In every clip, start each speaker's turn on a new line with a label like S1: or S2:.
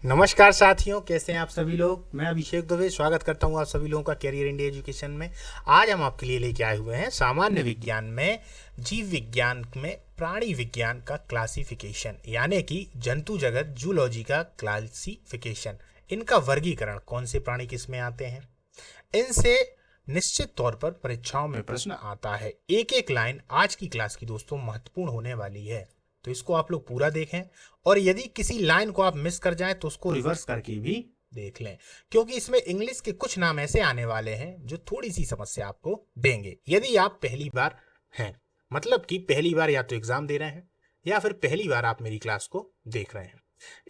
S1: नमस्कार साथियों, कैसे हैं आप सभी लोग। मैं अभिषेक दुबे स्वागत करता हूं आप सभी लोगों का कैरियर इंडिया एजुकेशन में। आज हम आपके लिए लेके आए हुए हैं सामान्य विज्ञान में जीव विज्ञान में प्राणी विज्ञान का क्लासिफिकेशन, यानी कि जंतु जगत जूलॉजी का क्लासिफिकेशन। इनका वर्गीकरण, कौन से प्राणी किस में आते हैं, इनसे निश्चित तौर पर परीक्षाओं में प्रश्न आता है। एक एक लाइन आज की क्लास की दोस्तों महत्वपूर्ण होने वाली है, तो इसको आप लोग पूरा देखें। और यदि किसी लाइन को आप मिस कर जाएं तो उसको रिवर्स करके भी देख लें, क्योंकि इसमें इंग्लिश के कुछ नाम ऐसे आने वाले हैं जो थोड़ी सी समस्या आपको देंगे यदि आप पहली बार हैं। मतलब कि पहली बार या तो एग्जाम दे रहे हैं या फिर पहली बार आप मेरी क्लास को देख रहे हैं।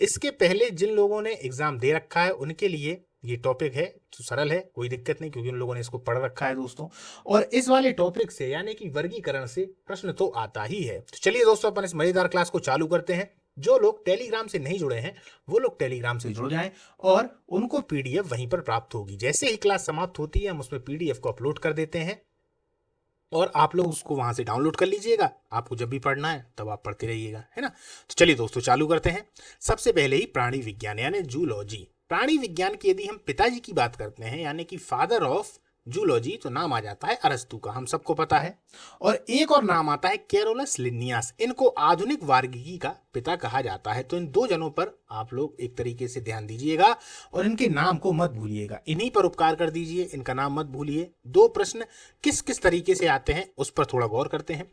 S1: इसके पहले जिन लोगों ने एग्जाम दे रखा है उनके लिए ये टॉपिक है तो सरल है, कोई दिक्कत नहीं, क्योंकि उन लोगों ने इसको पढ़ रखा है दोस्तों। और इस वाले टॉपिक से यानी कि वर्गीकरण से प्रश्न तो आता ही है। तो चलिए दोस्तों, अपन इस मजेदार क्लास को चालू करते हैं। जो लोग टेलीग्राम से नहीं जुड़े हैं वो लोग टेलीग्राम से जुड़ जाएं और उनको पीडीएफ वहीं पर प्राप्त होगी। जैसे ही क्लास समाप्त होती है हम उसमें पीडीएफ को अपलोड कर देते हैं और आप लोग उसको वहां से डाउनलोड कर लीजिएगा। आपको जब भी पढ़ना है तब आप पढ़ते रहिएगा, है ना। तो चलिए दोस्तों चालू करते हैं। सबसे पहले ही प्राणी विज्ञान यानी जूलॉजी। प्राणी विज्ञान की यदि हम पिताजी की बात करते हैं यानी कि फादर ऑफ जूलॉजी, तो नाम आ जाता है अरस्तु का, हम सबको पता है। और एक और नाम आता है कैरोलस लिन्नियस। इनको आधुनिक वार्गिकी का पिता कहा जाता है। तो इन दो जनों पर आप लोग एक तरीके से ध्यान दीजिएगा और इनके नाम को मत भूलिएगा, इन्हीं पर उपकार कर दीजिए, इनका नाम मत भूलिए। दो प्रश्न किस किस तरीके से आते हैं उस पर थोड़ा गौर करते हैं।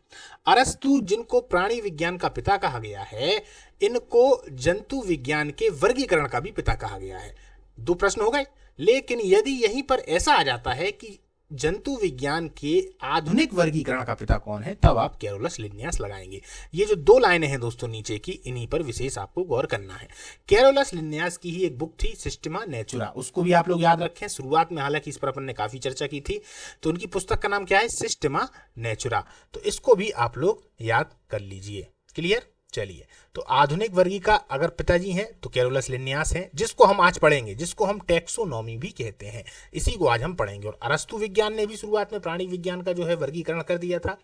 S1: अरस्तु, जिनको प्राणी विज्ञान का पिता कहा गया है, इनको जंतु विज्ञान के वर्गीकरण का भी पिता कहा गया है। दो प्रश्न हो गए। लेकिन यदि यहीं पर ऐसा आ जाता है कि जंतु विज्ञान के आधुनिक वर्गीकरण का पिता कौन है, तब आप कैरोलस लिन्नियस लगाएंगे। ये जो दो लाइनें हैं दोस्तों नीचे की, इन्हीं पर विशेष आपको गौर करना है। कैरोलस लिन्नियस की ही एक बुक थी सिस्टेमा नेचुरा, उसको भी आप लोग याद रखें। शुरुआत में हालांकि इस पर अपन ने काफी चर्चा की थी। तो उनकी पुस्तक का नाम क्या है, सिस्टेमा नेचुरा। तो इसको भी आप लोग याद कर लीजिए। क्लियर। चलिए, तो आधुनिक वर्गी का अगर पिताजी हैं तो कैरोलस लिन्नियस हैं, जिसको हम आज पढ़ेंगे, जिसको हम टैक्सोनॉमी भी कहते हैं, इसी को आज हम पढ़ेंगे। और अरस्तु विज्ञान ने भी शुरुआत में प्राणी विज्ञान का जो है वर्गीकरण कर दिया था।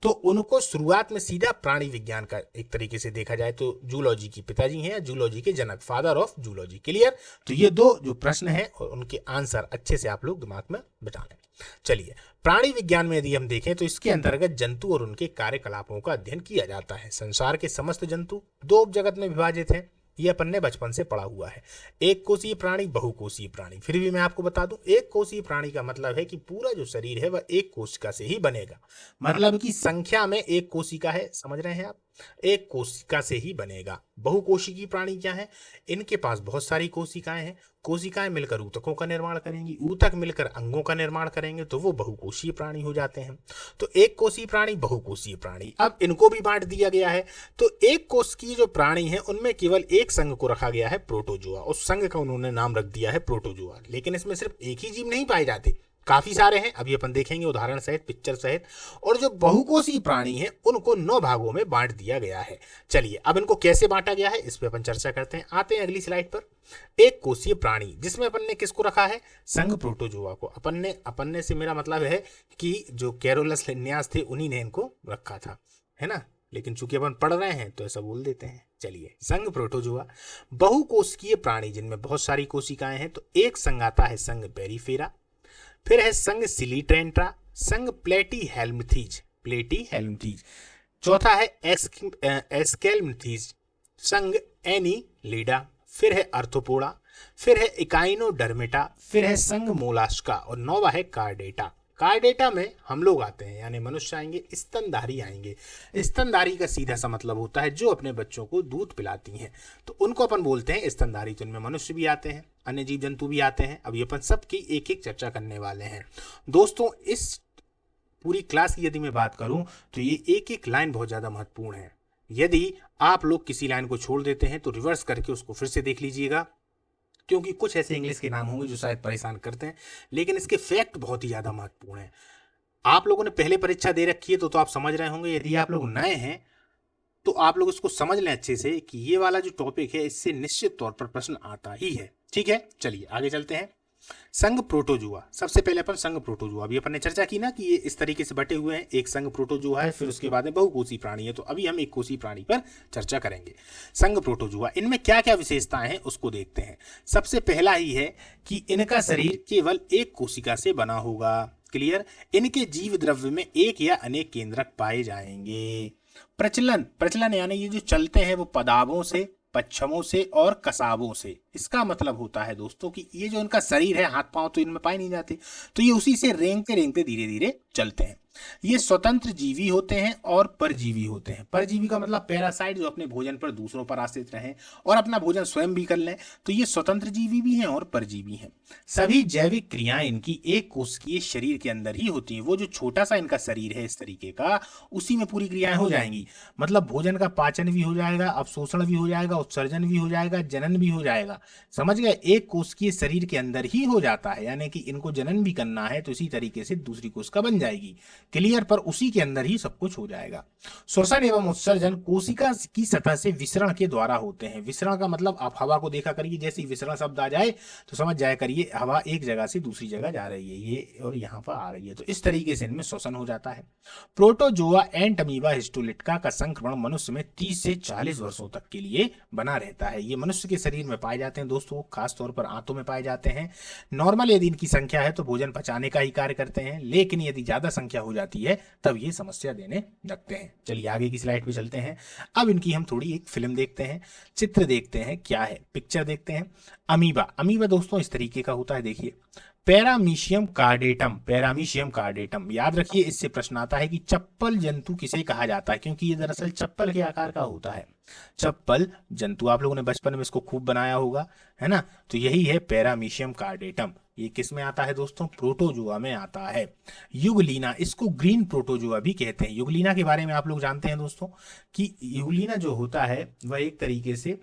S1: तो उनको शुरुआत में सीधा प्राणी विज्ञान का एक तरीके से देखा जाए तो जूलॉजी की पिताजी हैं, जूलॉजी के जनक, फादर ऑफ जूलॉजी। क्लियर। तो ये दो जो प्रश्न हैं और उनके आंसर अच्छे से आप लोग दिमाग में बिठा लें। चलिए, प्राणी विज्ञान में यदि हम देखें तो इसके अंतर्गत जंतु और उनके कार्यकलापों का अध्ययन किया जाता है। संसार के समस्त जंतु दो उपजगत में विभाजित हैं, ये अपन ने बचपन से पढ़ा हुआ है। एक कोषीय प्राणी, बहुकोषीय प्राणी। फिर भी मैं आपको बता दूं, एक कोषीय प्राणी का मतलब है कि पूरा जो शरीर है वह एक कोशिका से ही बनेगा। मतलब कि संख्या में एक कोशिका है, समझ रहे हैं आप, एक कोशिका से ही बनेगा। बहुकोशिकीय प्राणी क्या है, इनके पास बहुत सारी कोशिकाएं हैं। कोशिकाएं मिलकर ऊतकों का निर्माण करेंगी, ऊतक मिलकर अंगों का निर्माण करेंगे, तो वो बहुकोशीय प्राणी हो जाते हैं। तो एक कोशीय प्राणी, बहुकोशीय प्राणी, अब इनको भी बांट दिया गया है। तो एक कोश की जो प्राणी है उनमें केवल एक संघ को रखा गया है, प्रोटोजोआ। उस संघ का उन्होंने नाम रख दिया है प्रोटोजोआ। लेकिन इसमें सिर्फ एक ही जीव नहीं पाए जाते, काफी सारे हैं, अभी अपन देखेंगे उदाहरण सहित, पिक्चर सहित। और जो बहुकोषीय प्राणी हैं उनको 9 भागों में बांट दिया गया है। चलिए, अब इनको कैसे बांटा गया है इस पे अपन चर्चा करते हैं। आते हैं अगली स्लाइड पर। एक कोषीय प्राणी, जिसमें अपन ने किसको रखा है, संघ प्रोटोजोआ को। अपन ने से मेरा मतलब है कि जो कैरोलस लिन्नियस थे उन्हीं ने इनको रखा था, है ना। लेकिन चूंकि अपन पढ़ रहे हैं तो ऐसा बोल देते हैं। चलिए, संघ प्रोटोजोआ। बहुकोशिकीय प्राणी जिनमें बहुत सारी कोशिकाएं हैं, तो एक संघ आता है संघ पेरिफेरा, फिर है संघ सिलिट्रेंट्रा, संघ प्लेटी हेल्मिथीज, चौथा है एस्केल्मिथीज, संघ एनीलिडा, फिर है अर्थोपोडा, फिर है इकाइनोडर्मेटा, फिर है संघ मोलास्का, और नौवा है कार्डेटा। कार्डेटा में हम लोग आते हैं, यानी मनुष्य आएंगे, स्तनधारी आएंगे। स्तनधारी का सीधा सा मतलब होता है जो अपने बच्चों को दूध पिलाती हैं, तो उनको अपन बोलते हैं स्तनधारी। तो इनमें मनुष्य भी आते हैं, अन्य जीव जंतु भी आते हैं। अभी अपन सबकी एक एक चर्चा करने वाले हैं दोस्तों। इस पूरी क्लास की यदि मैं बात करूं तो ये एक एक लाइन बहुत ज्यादा महत्वपूर्ण है। यदि आप लोग किसी लाइन को छोड़ देते हैं तो रिवर्स करके उसको फिर से देख लीजिएगा, क्योंकि कुछ ऐसे इंग्लिश के नाम होंगे जो शायद परेशान करते हैं, लेकिन इसके फैक्ट बहुत ही ज्यादा महत्वपूर्ण है। आप लोगों ने पहले परीक्षा दे रखी है तो आप समझ रहे होंगे। यदि आप लोग नए हैं तो आप लोग इसको समझ लें अच्छे से कि ये वाला जो टॉपिक है इससे निश्चित तौर पर प्रश्न आता ही है। ठीक है, चलिए आगे चलते हैं। संघ प्रोटोजुआ, सबसे पहले अपन संघ प्रोटोजुआ, अभी अपन ने चर्चा की ना कि ये इस तरीके से बटे हुए हैं, एक संघ प्रोटोजुआ है, फिर उसके बाद में बहुकोषी प्राणी है, तो अभी हम एक कोषी प्राणी पर चर्चा करेंगे। संघ प्रोटोजुआ, इनमें क्या क्या विशेषताएं हैं उसको देखते हैं। सबसे पहला ही है कि इनका शरीर केवल एक कोशिका से बना होगा। क्लियर। इनके जीव द्रव्य में एक या अनेक केंद्रक पाए जाएंगे। प्रचलन, प्रचलन यानी ये जो चलते हैं वो पदावों से, पच्छमों से और कसाबों से। इसका मतलब होता है दोस्तों कि ये जो इनका शरीर है, हाथ पांव तो इनमें पाए नहीं जाते, तो ये उसी से रेंगते रेंगते धीरे धीरे चलते हैं। ये स्वतंत्र जीवी होते हैं और परजीवी होते हैं। परजीवी का मतलब पैरासाइट, जो अपने भोजन पर दूसरों पर आश्रित रहें और अपना भोजन स्वयं भी कर लें, तो ये स्वतंत्र जीवी भी हैं और परजीवी हैं। सभी जैविक क्रियाएं इनकी एक कोशिकीय शरीर के अंदर ही होती हैं। वो जो छोटा सा इनका शरीर है इस तरीके का, उसी में पूरी क्रियाएं हो जाएंगी। मतलब भोजन का पाचन भी हो जाएगा, अवशोषण भी हो जाएगा, उत्सर्जन भी हो जाएगा, जनन भी हो जाएगा। समझ गए? एक कोशिकीय शरीर के अंदर ही हो जाता है, यानी कि इनको जनन भी करना है तो इसी तरीके से दूसरी कोशिका बन जाएगी। क्लियर। पर उसी के अंदर ही सब कुछ हो जाएगा। श्वसन एवं उत्सर्जन कोशिका की सतह से विसरण के द्वारा होते हैं। विसरण का मतलब आप हवा को देखा करिए, जैसे ही विसरण शब्द आ जाए तो समझ जाया करिए हवा एक जगह से दूसरी जगह जा रही है, ये और यहाँ पर आ रही है, तो इस तरीके से इनमें श्वसन हो जाता है। प्रोटोजोआ एंड अमीबा हिस्टोलिटिका का संक्रमण मनुष्य में 30 से 40 वर्षों तक के लिए बना रहता है। ये मनुष्य के शरीर में पाए जाते हैं दोस्तों, खासतौर पर आंतों में पाए जाते हैं। नॉर्मल यदि इनकी संख्या है तो भोजन पचाने का ही कार्य करते हैं, लेकिन यदि ज्यादा संख्या हो जाती है तब ये समस्या देने लगते हैं। चलिए आगे की स्लाइड पे चलते हैं। अब इनकी हम थोड़ी एक फिल्म देखते हैं, चित्र देखते हैं, क्या है पिक्चर देखते हैं। अमीबा, अमीबा दोस्तों इस तरीके का होता है, देखिए। पैरामीशियम कार्डेटम, पैरामीशियम कार्डेटम, याद रखिए इससे प्रश्न आता है कि चप्पल जंतु किसे कहा जाता है, क्योंकि ये दरअसल चप्पल के आकार का होता है। चप्पल जंतु, आप लोगों ने बचपन में इसको खूब बनाया होगा, है ना, तो यही है पैरामीशियम कार्डेटम। ये किस में आता है दोस्तों? प्रोटोजुआ में आता है। युगलीना, इसको ग्रीन प्रोटोजुआ भी कहते हैं। युगलीना के बारे में आप लोग जानते हैं दोस्तों कि युगलीना जो होता है वह एक तरीके से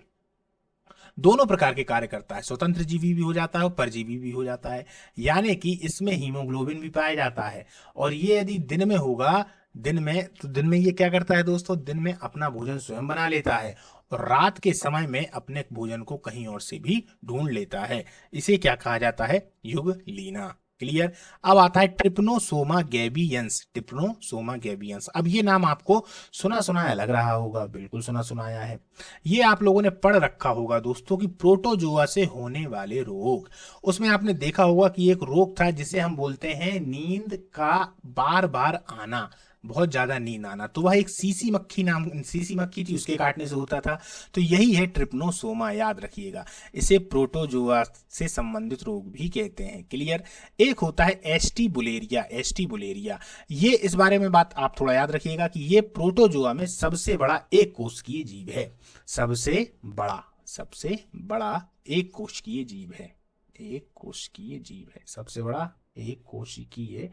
S1: दोनों प्रकार के कार्य करता है, स्वतंत्र जीवी भी हो जाता है और परजीवी भी हो जाता है। यानी कि इसमें हीमोग्लोबिन भी पाया जाता है, और ये यदि दिन में होगा, दिन में, तो दिन में ये क्या करता है दोस्तों? दिन में अपना भोजन स्वयं बना लेता है और रात के समय में अपने भोजन को कहीं और से भी ढूंढ लेता है। इसे क्या कहा जाता है? युगलीना। क्लियर। अब आता है ट्रिप्नोसोमा गैबियंस, ट्रिप्नोसोमा गैबियंस। अब ये नाम आपको सुना सुनाया लग रहा होगा, बिल्कुल सुना सुनाया है। ये आप लोगों ने पढ़ रखा होगा दोस्तों कि प्रोटोजोआ से होने वाले रोग, उसमें आपने देखा होगा कि एक रोग था जिसे हम बोलते हैं नींद का बार बार आना, बहुत ज्यादा नींद आना, तो वह एक सीसी मक्खी नाम, सीसी मक्खी थी, उसके काटने से होता था। तो यही है ट्रिप्नोसोमा, याद रखिएगा। इसे प्रोटोजोआ से संबंधित रोग भी कहते हैं। क्लियर। एक होता है एस्टी बुलेरिया, एस्टी बुलेरिया, ये इस बारे में बात आप थोड़ा याद रखिएगा कि ये प्रोटोजोआ में सबसे बड़ा एक कोशिकीय जीव है। सबसे बड़ा एक कोशिकीय जीव है, एक कोशिकीय जीव है, सबसे बड़ा एक कोशिकीय,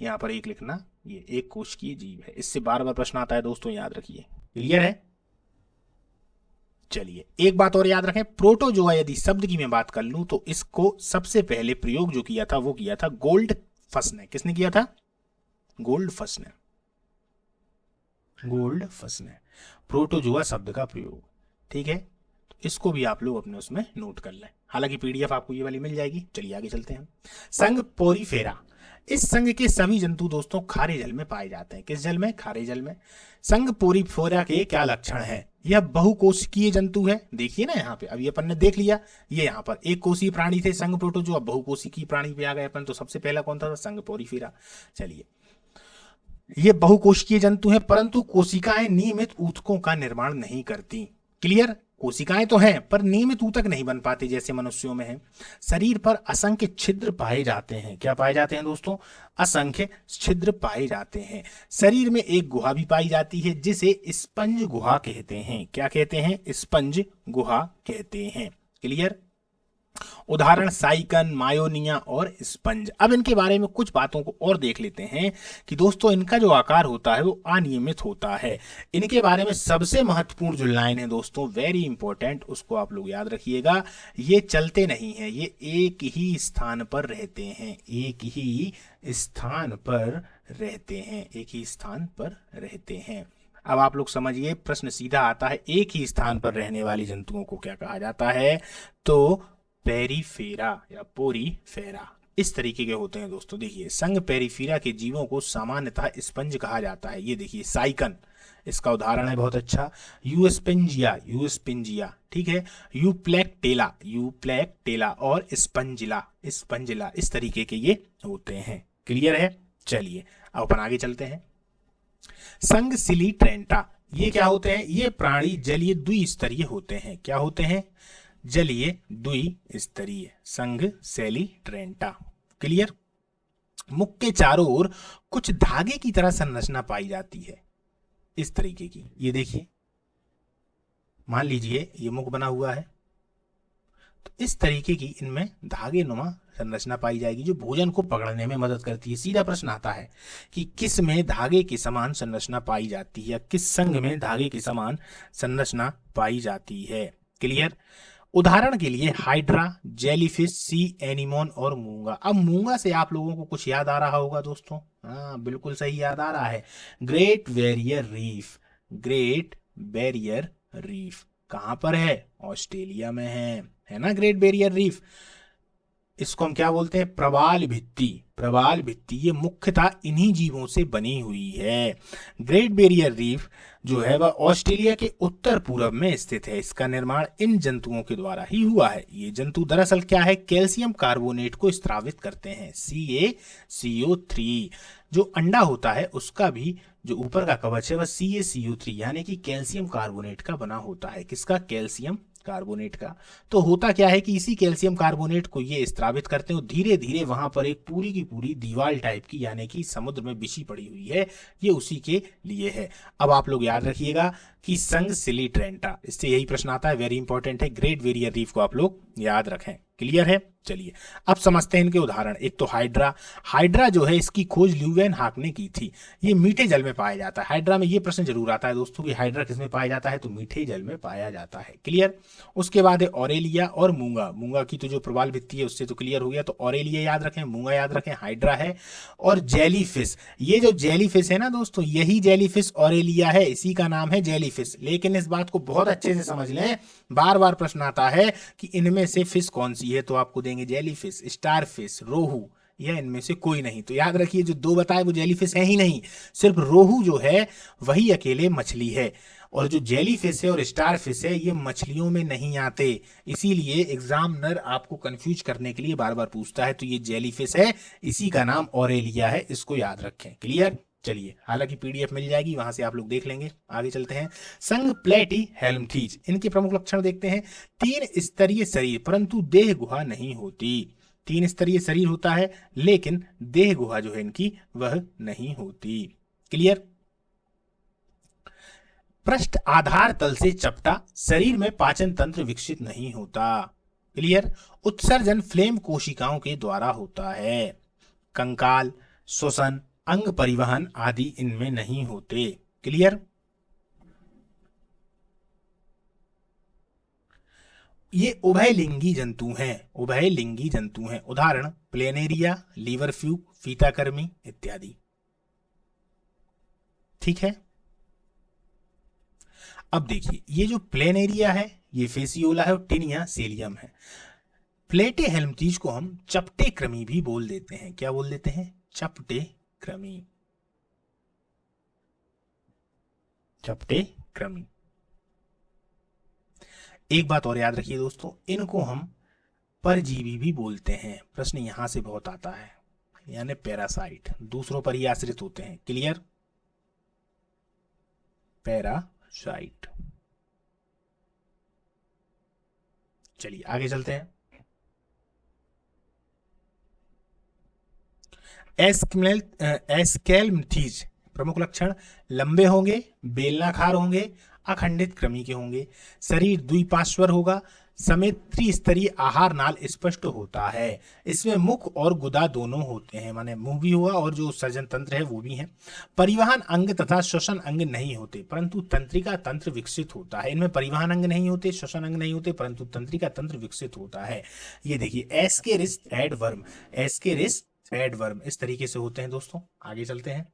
S1: यहाँ पर एक लिखना, ये एक कोशिकीय जीव है। इससे बार बार प्रश्न आता है दोस्तों, याद रखिए। क्लियर है। चलिए एक बात और याद रखें, प्रोटोजोआ यदि शब्द की मैं बात कर लूं तो इसको सबसे पहले प्रयोग जो किया था वो किया था गोल्डफस ने। किसने किया था? गोल्डफस ने, गोल्डफस ने प्रोटोजोआ शब्द का प्रयोग। ठीक है, तो इसको भी आप लोग अपने उसमें नोट कर लें, हालांकि पीडीएफ आपको ये वाली मिल जाएगी। चलिए आगे चलते हैं। संघ पोरीफेरा, इस संघ के सभी जंतु दोस्तों खारे जल में पाए जाते हैं। किस जल में? खारे जल में। संघ पोरीफेरा के क्या लक्षण है? यह बहुकोशिकीय जंतु है, देखिए ना यहाँ पे, अभी अपन ने देख लिया, ये यहाँ पर एक कोशीय प्राणी थे संघ प्रोटोजोआ, बहुकोशिकीय प्राणी पे आ गए अपन, तो सबसे पहला कौन था? संघ पोरीफेरा। चलिए, ये बहुकोशिकीय जंतु हैं, परंतु कोशिकाएं नियमित ऊतकों का निर्माण नहीं करती। क्लियर। कोशिकाएं तो हैं पर नियमित ऊतक नहीं बन पाते जैसे मनुष्यों में है। शरीर पर असंख्य छिद्र पाए जाते हैं। क्या पाए जाते हैं दोस्तों? असंख्य छिद्र पाए जाते हैं। शरीर में एक गुहा भी पाई जाती है जिसे स्पंज गुहा कहते हैं। क्या कहते हैं? स्पंज गुहा कहते हैं। क्लियर। उदाहरण साइकन, मायोनिया और स्पंज। अब इनके बारे में कुछ बातों को और देख लेते हैं कि दोस्तों इनका जो आकार होता है वो अनियमित होता है। इनके बारे में सबसे महत्वपूर्ण जो लाइन है दोस्तों, वेरी इंपॉर्टेंट, उसको आप लोग याद रखिएगा। ये चलते नहीं है, ये एक ही स्थान पर रहते हैं, एक ही स्थान पर रहते हैं, एक ही स्थान पर रहते हैं। अब आप लोग समझिए, प्रश्न सीधा आता है, एक ही स्थान पर रहने वाली जंतुओं को क्या कहा जाता है? तो पेरिफेरा या पोरीफेरा, इस तरीके के होते हैं दोस्तों। देखिए संघ पेरिफेरा के जीवों को सामान्यतः स्पंज कहा जाता है। ये देखिए साइकन इसका उदाहरण है बहुत अच्छा। यूस्पेंजिया, यूस्पेंजिया, ठीक है। यूप्लेक्टेला, यूप्लेक्टेला और स्पंजिला, स्पंजिला, इस तरीके के ये होते हैं। क्लियर है। चलिए अब अपन आगे चलते हैं। संघ सिलिट्रेंटा, ये क्या होते हैं? ये प्राणी जलीय द्विस्तरीय होते हैं। क्या होते हैं? जलीय द्विस्तरीय, संघ सेलिट्रेंटा। क्लियर। मुख के चारों ओर कुछ धागे की तरह संरचना पाई जाती है, इस तरीके की। ये देखिए, मान लीजिए ये मुख बना हुआ है, तो इस तरीके की इनमें धागे नुमा संरचना पाई जाएगी जो भोजन को पकड़ने में मदद करती है। सीधा प्रश्न आता है कि किस में धागे की समान संरचना पाई जाती है, या किस संघ में धागे की समान संरचना पाई जाती है। क्लियर। उदाहरण के लिए हाइड्रा, जेलीफिश, सी एनिमोन और मूंगा। अब मूंगा से आप लोगों को कुछ याद आ रहा होगा दोस्तों। हाँ बिल्कुल सही याद आ रहा है, great barrier reef. Great barrier reef कहां पर है? ऑस्ट्रेलिया में है ना ग्रेट बैरियर रीफ। इसको हम क्या बोलते हैं? प्रवाल भित्ति। प्रवाल भित्ति ये मुख्यतः इन्हीं जीवों से बनी हुई है। ग्रेट बैरियर रीफ जो है वह ऑस्ट्रेलिया के उत्तर पूर्व में स्थित है। इसका निर्माण इन जंतुओं के द्वारा ही हुआ है। ये जंतु दरअसल क्या है? कैल्शियम कार्बोनेट को स्रावित करते हैं, CaCO3। जो अंडा होता है उसका भी जो ऊपर का कवच है वह CaCO3 यानी कि कैल्शियम कार्बोनेट का बना होता है। किसका? कैल्शियम कार्बोनेट का। तो होता क्या है कि इसी कैल्शियम कार्बोनेट को ये स्रावित करते हैं, धीरे धीरे वहां पर एक पूरी की पूरी दीवार टाइप की यानी कि समुद्र में बिछी पड़ी हुई है, ये उसी के लिए है। अब आप लोग याद रखिएगा कि संघ सिलिट्रेंटा, इससे यही प्रश्न आता है, वेरी इंपॉर्टेंट है। ग्रेट बैरियर रीफ को आप लोग याद रखें। क्लियर है। चलिए अब समझते हैं इनके उदाहरण। एक तो हाइड्रा। हाइड्रा जो है इसकी खोज ल्यूवेनहॉक ने की थी। ये मीठे जल में पाया जाता है। हाइड्रा में ये प्रश्न जरूर आता है दोस्तों कि हाइड्रा किस में पाया जाता है, तो मीठे जल में पाया जाता है। क्लियर। उसके बाद है ऑरेलिया और मूंगा। मूंगा की तो जो प्रवाल भित्ति है उससे तो क्लियर हो गया, तो ऑरेलिया याद रखें, मूंगा याद रखें, हाइड्रा है। और जेलीफिश, ये जो जेलीफिश है ना दोस्तों, यही जेलीफिश ऑरेलिया है, इसी का नाम है जेलीफिश। लेकिन इस बात को बहुत अच्छे से समझ लें, बार बार प्रश्न आता है कि इनमें से फिश कौन सी है, तो आपको देंगे जेलीफिश, स्टारफिश, रोहू, या इनमें से कोई नहीं। तो याद रखिए जो दो बताए वो जेलीफिश है ही नहीं, सिर्फ रोहू जो है वही अकेले मछली है। और जो जेलीफिश है और स्टारफिश है ये मछलियों में नहीं आते, इसीलिए एग्जामिनर आपको कंफ्यूज करने के लिए बार बार पूछता है। तो ये जेलीफिश है, इसी का नाम ऑरेलिया है, इसको याद रखें। क्लियर। चलिए हालांकि PDF मिल जाएगी, वहां से आप लोग देख लेंगे। आगे चलते हैं। संघ प्लेटी हेल्मथीज, इनके प्रमुख लक्षण देखते हैं। 3 स्तरीय शरीर परंतु देह गुहा नहीं होती। 3 स्तरीय शरीर होता है लेकिन देह गुहा जो है इनकी वह नहीं होती। क्लियर। पृष्ठ आधार तल से चपटा, शरीर में पाचन तंत्र विकसित नहीं होता। क्लियर। उत्सर्जन फ्लेम कोशिकाओं के द्वारा होता है। कंकाल, श्वसन, अंग परिवहन आदि इनमें नहीं होते। क्लियर। ये उभयलिंगी जंतु हैं, उभयलिंगी जंतु हैं। उदाहरण प्लेनेरिया, लीवरफ्यूग, फीताकर्मी इत्यादि। ठीक है। अब देखिए ये जो प्लेनेरिया है ये फेसियोला है और टिनिया सेलियम है। प्लेटे हेल्मथीज को हम चपटे क्रमी भी बोल देते हैं। क्या बोल देते हैं? चपटे क्रमी, चपटे क्रमी। एक बात और याद रखिए दोस्तों, इनको हम परजीवी भी बोलते हैं। प्रश्न यहां से बहुत आता है, यानी पैरासाइट, दूसरों पर ही आश्रित होते हैं। क्लियर। पैरासाइट। चलिए आगे चलते हैं। एस्केल्मथीज प्रमुख लक्षण लंबे होंगे, बेलनाकार होंगे, अखंडित क्रमी के होंगे, शरीर द्विपार्श्वर होगा, समेत त्रिस्तरीय आहार नाल स्पष्ट होता है। इसमें मुख और गुदा दोनों होते हैं, माने मुंह भी हुआ और जो सर्जन तंत्र है वो भी है। परिवहन अंग तथा श्वसन अंग नहीं होते परंतु तंत्रिका तंत्र विकसित होता है। इनमें परिवहन अंग नहीं होते, श्वसन अंग नहीं होते, परंतु तंत्रिका तंत्र विकसित होता है। ये देखिए एस्केरिस एडवर्म, एस्केरिस एडवर्म इस तरीके से होते हैं दोस्तों। आगे चलते हैं।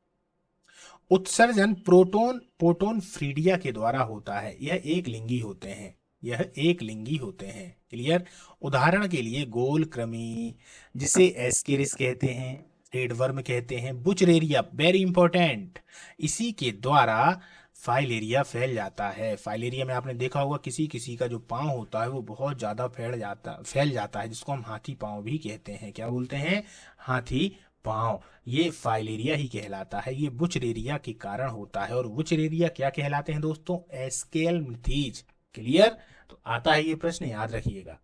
S1: उत्सर्जन प्रोटोन फ्रीडिया के द्वारा होता है। यह एक लिंगी होते हैं। यह एक लिंगी होते हैं। क्लियर। उदाहरण के लिए गोल कृमि, जिसे एस्केरिस कहते हैं, रेडवर्म कहते हैं, बुचरेरिया, वेरी इंपॉर्टेंट, इसी के द्वारा फाइलेरिया फैल जाता है। फाइलेरिया में आपने देखा होगा किसी किसी का जो पाँव होता है वो बहुत ज्यादा फैल जाता है, जिसको हम हाथी पाँव भी कहते हैं। क्या बोलते हैं? हाथी पाँव। ये फाइलेरिया ही कहलाता है। ये बुचरेरिया के कारण होता है। और बुचरेरिया क्या कहलाते हैं दोस्तों? एस्केलमिथीज। क्लियर। तो आता है ये प्रश्न, याद रखिएगा।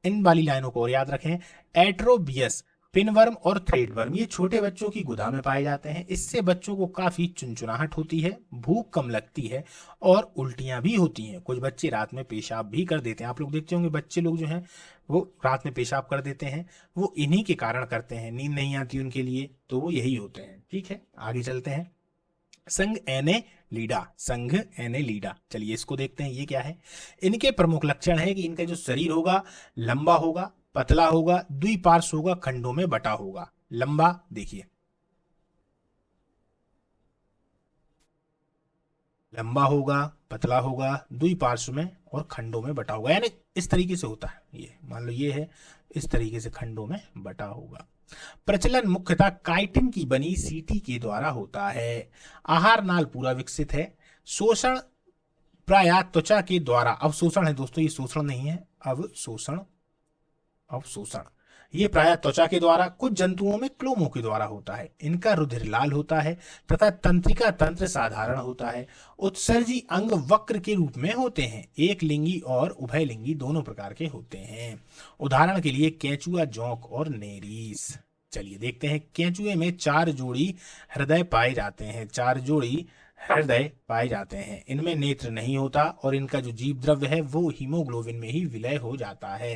S1: इन वाली लाइनों को और याद रखें। एट्रोबियस, पिनवर्म और थ्रेडवर्म ये छोटे बच्चों की गुदा में पाए जाते हैं। इससे बच्चों को काफी चुनचुनाहट होती है, भूख कम लगती है और उल्टियां भी होती हैं। कुछ बच्चे रात में पेशाब भी कर देते हैं। आप लोग देखते होंगे बच्चे लोग जो हैं वो रात में पेशाब कर देते हैं, वो इन्हीं के कारण करते हैं, नींद नहीं आती उनके लिए, तो वो यही होते हैं। ठीक है, आगे चलते हैं। संघ एनेलिडा, संघ एनेलिडा, चलिए इसको देखते हैं ये क्या है। इनके प्रमुख लक्षण है कि इनका जो शरीर होगा लंबा होगा, पतला होगा, द्विपार्श्व होगा, खंडों में बटा होगा। लंबा देखिए, लंबा होगा, पतला होगा, द्विपार्श्व में और खंडों में बटा होगा, यानी इस तरीके से होता है। ये मान लो ये है, इस तरीके से खंडों में बटा होगा। प्रचलन मुख्यतः काइटिन की बनी सीटी के द्वारा होता है। आहार नाल पूरा विकसित है। शोषण प्रायः त्वचा के द्वारा, अवशोषण है दोस्तों, ये शोषण नहीं है, अवशोषण, अवशोषण, ये प्रायः त्वचा के द्वारा, कुछ जंतुओं में क्लोमों के द्वारा होता है। इनका रुधिर लाल होता है तथा तंत्रिका तंत्र साधारण होता है। उत्सर्जी अंग वक्र के रूप में होते हैं। एक लिंगी और उभयलिंगी दोनों प्रकार के होते हैं। उदाहरण के लिए केंचुआ, जोंक और नेरीस। चलिए देखते हैं। केंचुए में 4 जोड़ी हृदय पाए जाते हैं, 4 जोड़ी हृदय पाए जाते हैं। इनमें नेत्र नहीं होता और इनका जो जीव द्रव्य है वो हीमोग्लोबिन में ही विलय हो जाता है।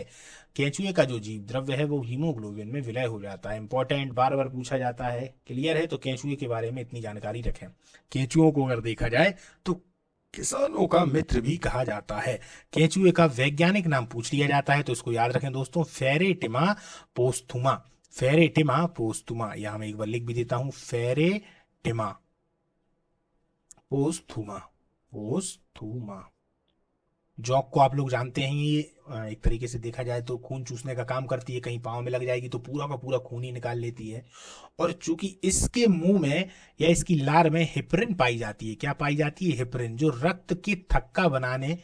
S1: केंचुए का जो जीव द्रव्य है वो हीमोग्लोबिन में विलय हो जाता है। इंपॉर्टेंट, बार बार पूछा जाता है। क्लियर है? तो केंचुए के बारे में इतनी जानकारी रखें। केंचुओं को अगर देखा जाए तो किसानों का मित्र भी कहा जाता है। केंचुए का वैज्ञानिक नाम पूछ लिया जाता है तो इसको याद रखें दोस्तों, फेरेटिमा पोस्थुमा। फेरेटिमा पोस्थुमा, यहां मैं एक बार लिख भी देता हूं, फेरेटिमा पोस्थुमा, पोस्थुमा। जॉक को आप लोग जानते हैं, ये एक तरीके से देखा जाए तो खून चूसने का काम करती है। कहीं पाँव में लग जाएगी तो पूरा का पूरा खून ही निकाल लेती है। और चूंकि इसके मुंह में या इसकी लार में हेपरिन पाई जाती है। क्या पाई जाती है? हेपरिन, जो रक्त की थक्का बनाने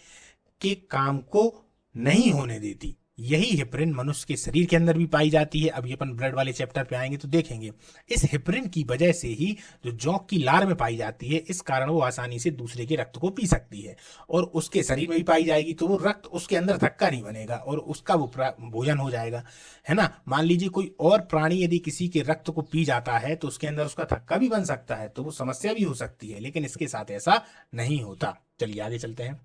S1: के काम को नहीं होने देती। यही हेपरिन मनुष्य के शरीर के अंदर भी पाई जाती है। अभी अपन ब्लड वाले चैप्टर पे आएंगे तो देखेंगे। इस हेपरिन की वजह से ही जो जौक की लार में पाई जाती है, इस कारण वो आसानी से दूसरे के रक्त को पी सकती है और उसके शरीर में भी पाई जाएगी तो वो रक्त उसके अंदर धक्का नहीं बनेगा और उसका वो भोजन हो जाएगा, है ना। मान लीजिए कोई और प्राणी यदि किसी के रक्त को पी जाता है तो उसके अंदर उसका थक्का भी बन सकता है, तो वो समस्या भी हो सकती है, लेकिन इसके साथ ऐसा नहीं होता। चलिए आगे चलते हैं।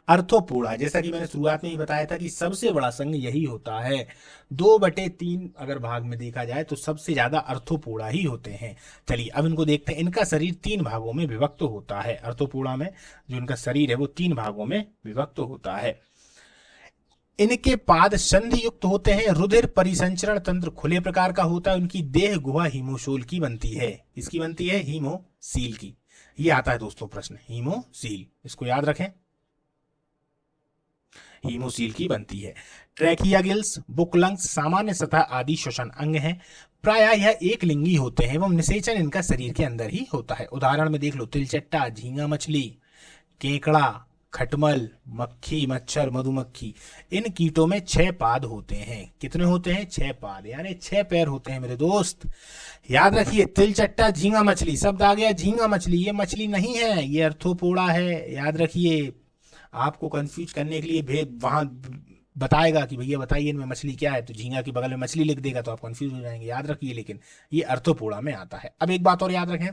S1: अर्थोपोडा, जैसा कि मैंने शुरुआत में ही बताया था कि सबसे बड़ा संघ यही होता है। 2/3 अगर भाग में देखा जाए तो सबसे ज्यादा अर्थोपोडा ही होते हैं। चलिए अब इनको देखते हैं। इनका शरीर 3 भागों में विभक्त होता है। अर्थोपोडा में जो इनका शरीर है वो 3 भागों में विभक्त होता है। इनके पाद संधि युक्त होते हैं। रुधिर परिसंचरण तंत्र खुले प्रकार का होता है। उनकी देह गुहा हीमोशोल की बनती है। इसकी बनती है हीमोसील की। ये आता है दोस्तों प्रश्न, हीमोसील, इसको याद रखें, हीमोसील की बनती है। ट्रैकिया गिल्स, बुक लंग्स, सामान्य सतह आदि श्वसन अंग हैं। प्रायः यह एक लिंगी होते हैं एवं निषेचन इनका शरीर के अंदर ही होता है। उदाहरण में देख लो, तिलचट्टा, झींगा मछली, केकड़ा, खटमल, मक्खी, मच्छर, मधुमक्खी। इन कीटों में 6 पाद होते हैं। कितने होते हैं? 6 पाद, यानी 6 पैर होते हैं मेरे दोस्त। याद रखिए, तिलचट्टा, झींगा मछली, शब्द आ गया झींगा मछली, ये मछली नहीं है, ये अर्थोपोडा है। याद रखिए, आपको कंफ्यूज करने के लिए भेद वहां बताएगा कि भैया बताइए इनमें मछली क्या है, तो झींगा के बगल में मछली लिख देगा तो आप कंफ्यूज हो जाएंगे। याद रखिए, लेकिन ये अर्थोपोडा में आता है। अब एक बात और याद रखें,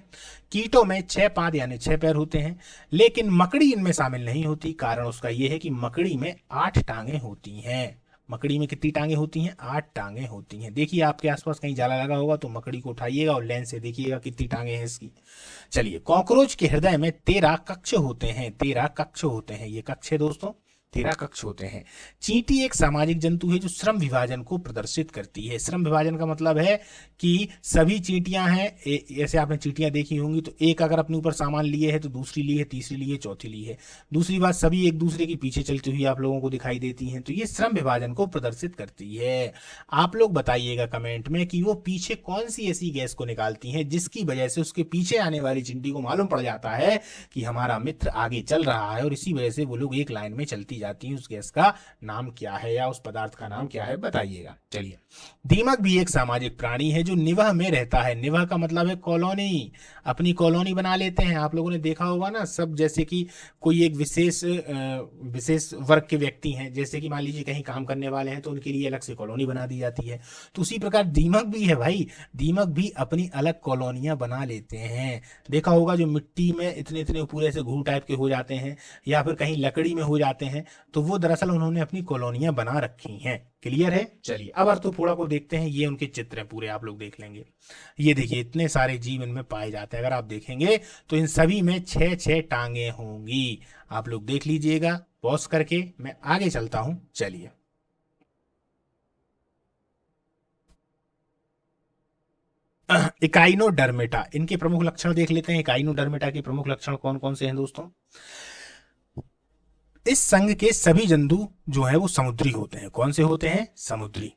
S1: कीटों में 6 पाद यानी 6 पैर होते हैं, लेकिन मकड़ी इनमें शामिल नहीं होती। कारण उसका यह है कि मकड़ी में 8 टांगे होती हैं। मकड़ी में कितनी टांगे होती हैं? 8 टांगे होती हैं। देखिए आपके आसपास कहीं जाला लगा होगा तो मकड़ी को उठाइएगा और लेंस से देखिएगा कितनी टांगे हैं इसकी। चलिए, कॉकरोच के हृदय में 13 कक्ष होते हैं। 13 कक्ष होते हैं, ये कक्ष है दोस्तों, 13 कक्ष होते हैं। चींटी एक सामाजिक जंतु है जो श्रम विभाजन को प्रदर्शित करती है। श्रम विभाजन का मतलब है कि सभी चींटियां हैं, ऐसे आपने चींटियां देखी होंगी, तो एक अगर अपने ऊपर सामान लिए है तो दूसरी ली है, तीसरी ली है, चौथी ली है। दूसरी बात, सभी एक दूसरे के पीछे चलती हुई आप लोगों को दिखाई देती हैं, तो ये श्रम विभाजन को प्रदर्शित करती है। आप लोग बताइएगा कमेंट में कि वो पीछे कौन सी ऐसी गैस को निकालती हैं जिसकी वजह से उसके पीछे आने वाली चींटी को मालूम पड़ जाता है कि हमारा मित्र आगे चल रहा है, और इसी वजह से वो लोग एक लाइन में चलती जाती हैं। उस गैस का नाम क्या है या उस पदार्थ का नाम क्या है, बताइएगा। चलिए, दीमक भी एक सामाजिक प्राणी है जो निवह में रहता है। निवह का मतलब है कॉलोनी, अपनी कॉलोनी बना लेते हैं। आप लोगों ने देखा होगा ना, सब जैसे कि कोई एक विशेष वर्ग के व्यक्ति हैं, जैसे कि मान लीजिए कहीं काम करने वाले हैं तो उनके लिए अलग से कॉलोनी बना दी जाती है, तो उसी प्रकार दीमक भी है भाई। दीमक भी अपनी अलग कॉलोनियां बना लेते हैं। देखा होगा जो मिट्टी में इतने इतने पूरे से घू टाइप के हो जाते हैं, या फिर कहीं लकड़ी में हो जाते हैं, तो वो दरअसल उन्होंने अपनी कॉलोनियां बना रखी हैं। क्लियर है? चलिए, अब अर्थोपोड़ा को देखते हैं। ये उनके चित्र हैं, पूरे आप लोग देख लेंगे। ये देखिए, इतने सारे जीव इनमें पाए जाते हैं। अगर आप देखेंगे तो इन सभी में 6 टांगे होंगी। आप लोग देख लीजिएगा, पॉज करके मैं आगे चलता हूं। चलिए, इकाइनोडर्मेटा, इनके प्रमुख लक्षण देख लेते हैं। इकाइनोडर्मेटा के प्रमुख लक्षण कौन कौन से हैं दोस्तों? इस संघ के सभी जंतु जो है वो समुद्री होते हैं। कौन से होते हैं? समुद्री।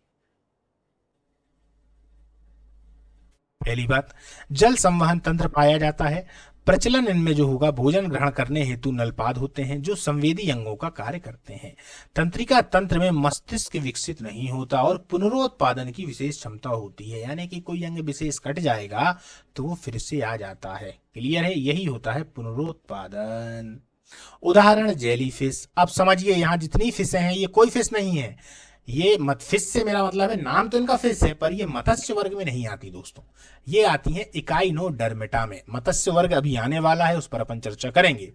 S1: पहली बात, जल संवहन तंत्र पाया जाता है। प्रचलन इनमें जो होगा, भोजन ग्रहण करने हेतु नलपाद होते हैं जो संवेदी अंगों का कार्य करते हैं। तंत्रिका तंत्र में मस्तिष्क विकसित नहीं होता और पुनरुत्पादन की विशेष क्षमता होती है, यानी कि कोई अंग विशेष कट जाएगा तो वो फिर से आ जाता है। क्लियर है? यही होता है पुनरुत्पादन। उदाहरण, जेलीफिश। अब समझिए, यहाँ जितनी फिश हैं ये कोई फिश नहीं है। ये मत फिश से मेरा मतलब है, नाम तो इनका फिश है, पर ये मत्स्य वर्ग में नहीं आती दोस्तों। ये आती है इकाइनोडर्मेटा में। मत्स्य वर्ग अभी आने वाला है, उस पर अपन चर्चा करेंगे।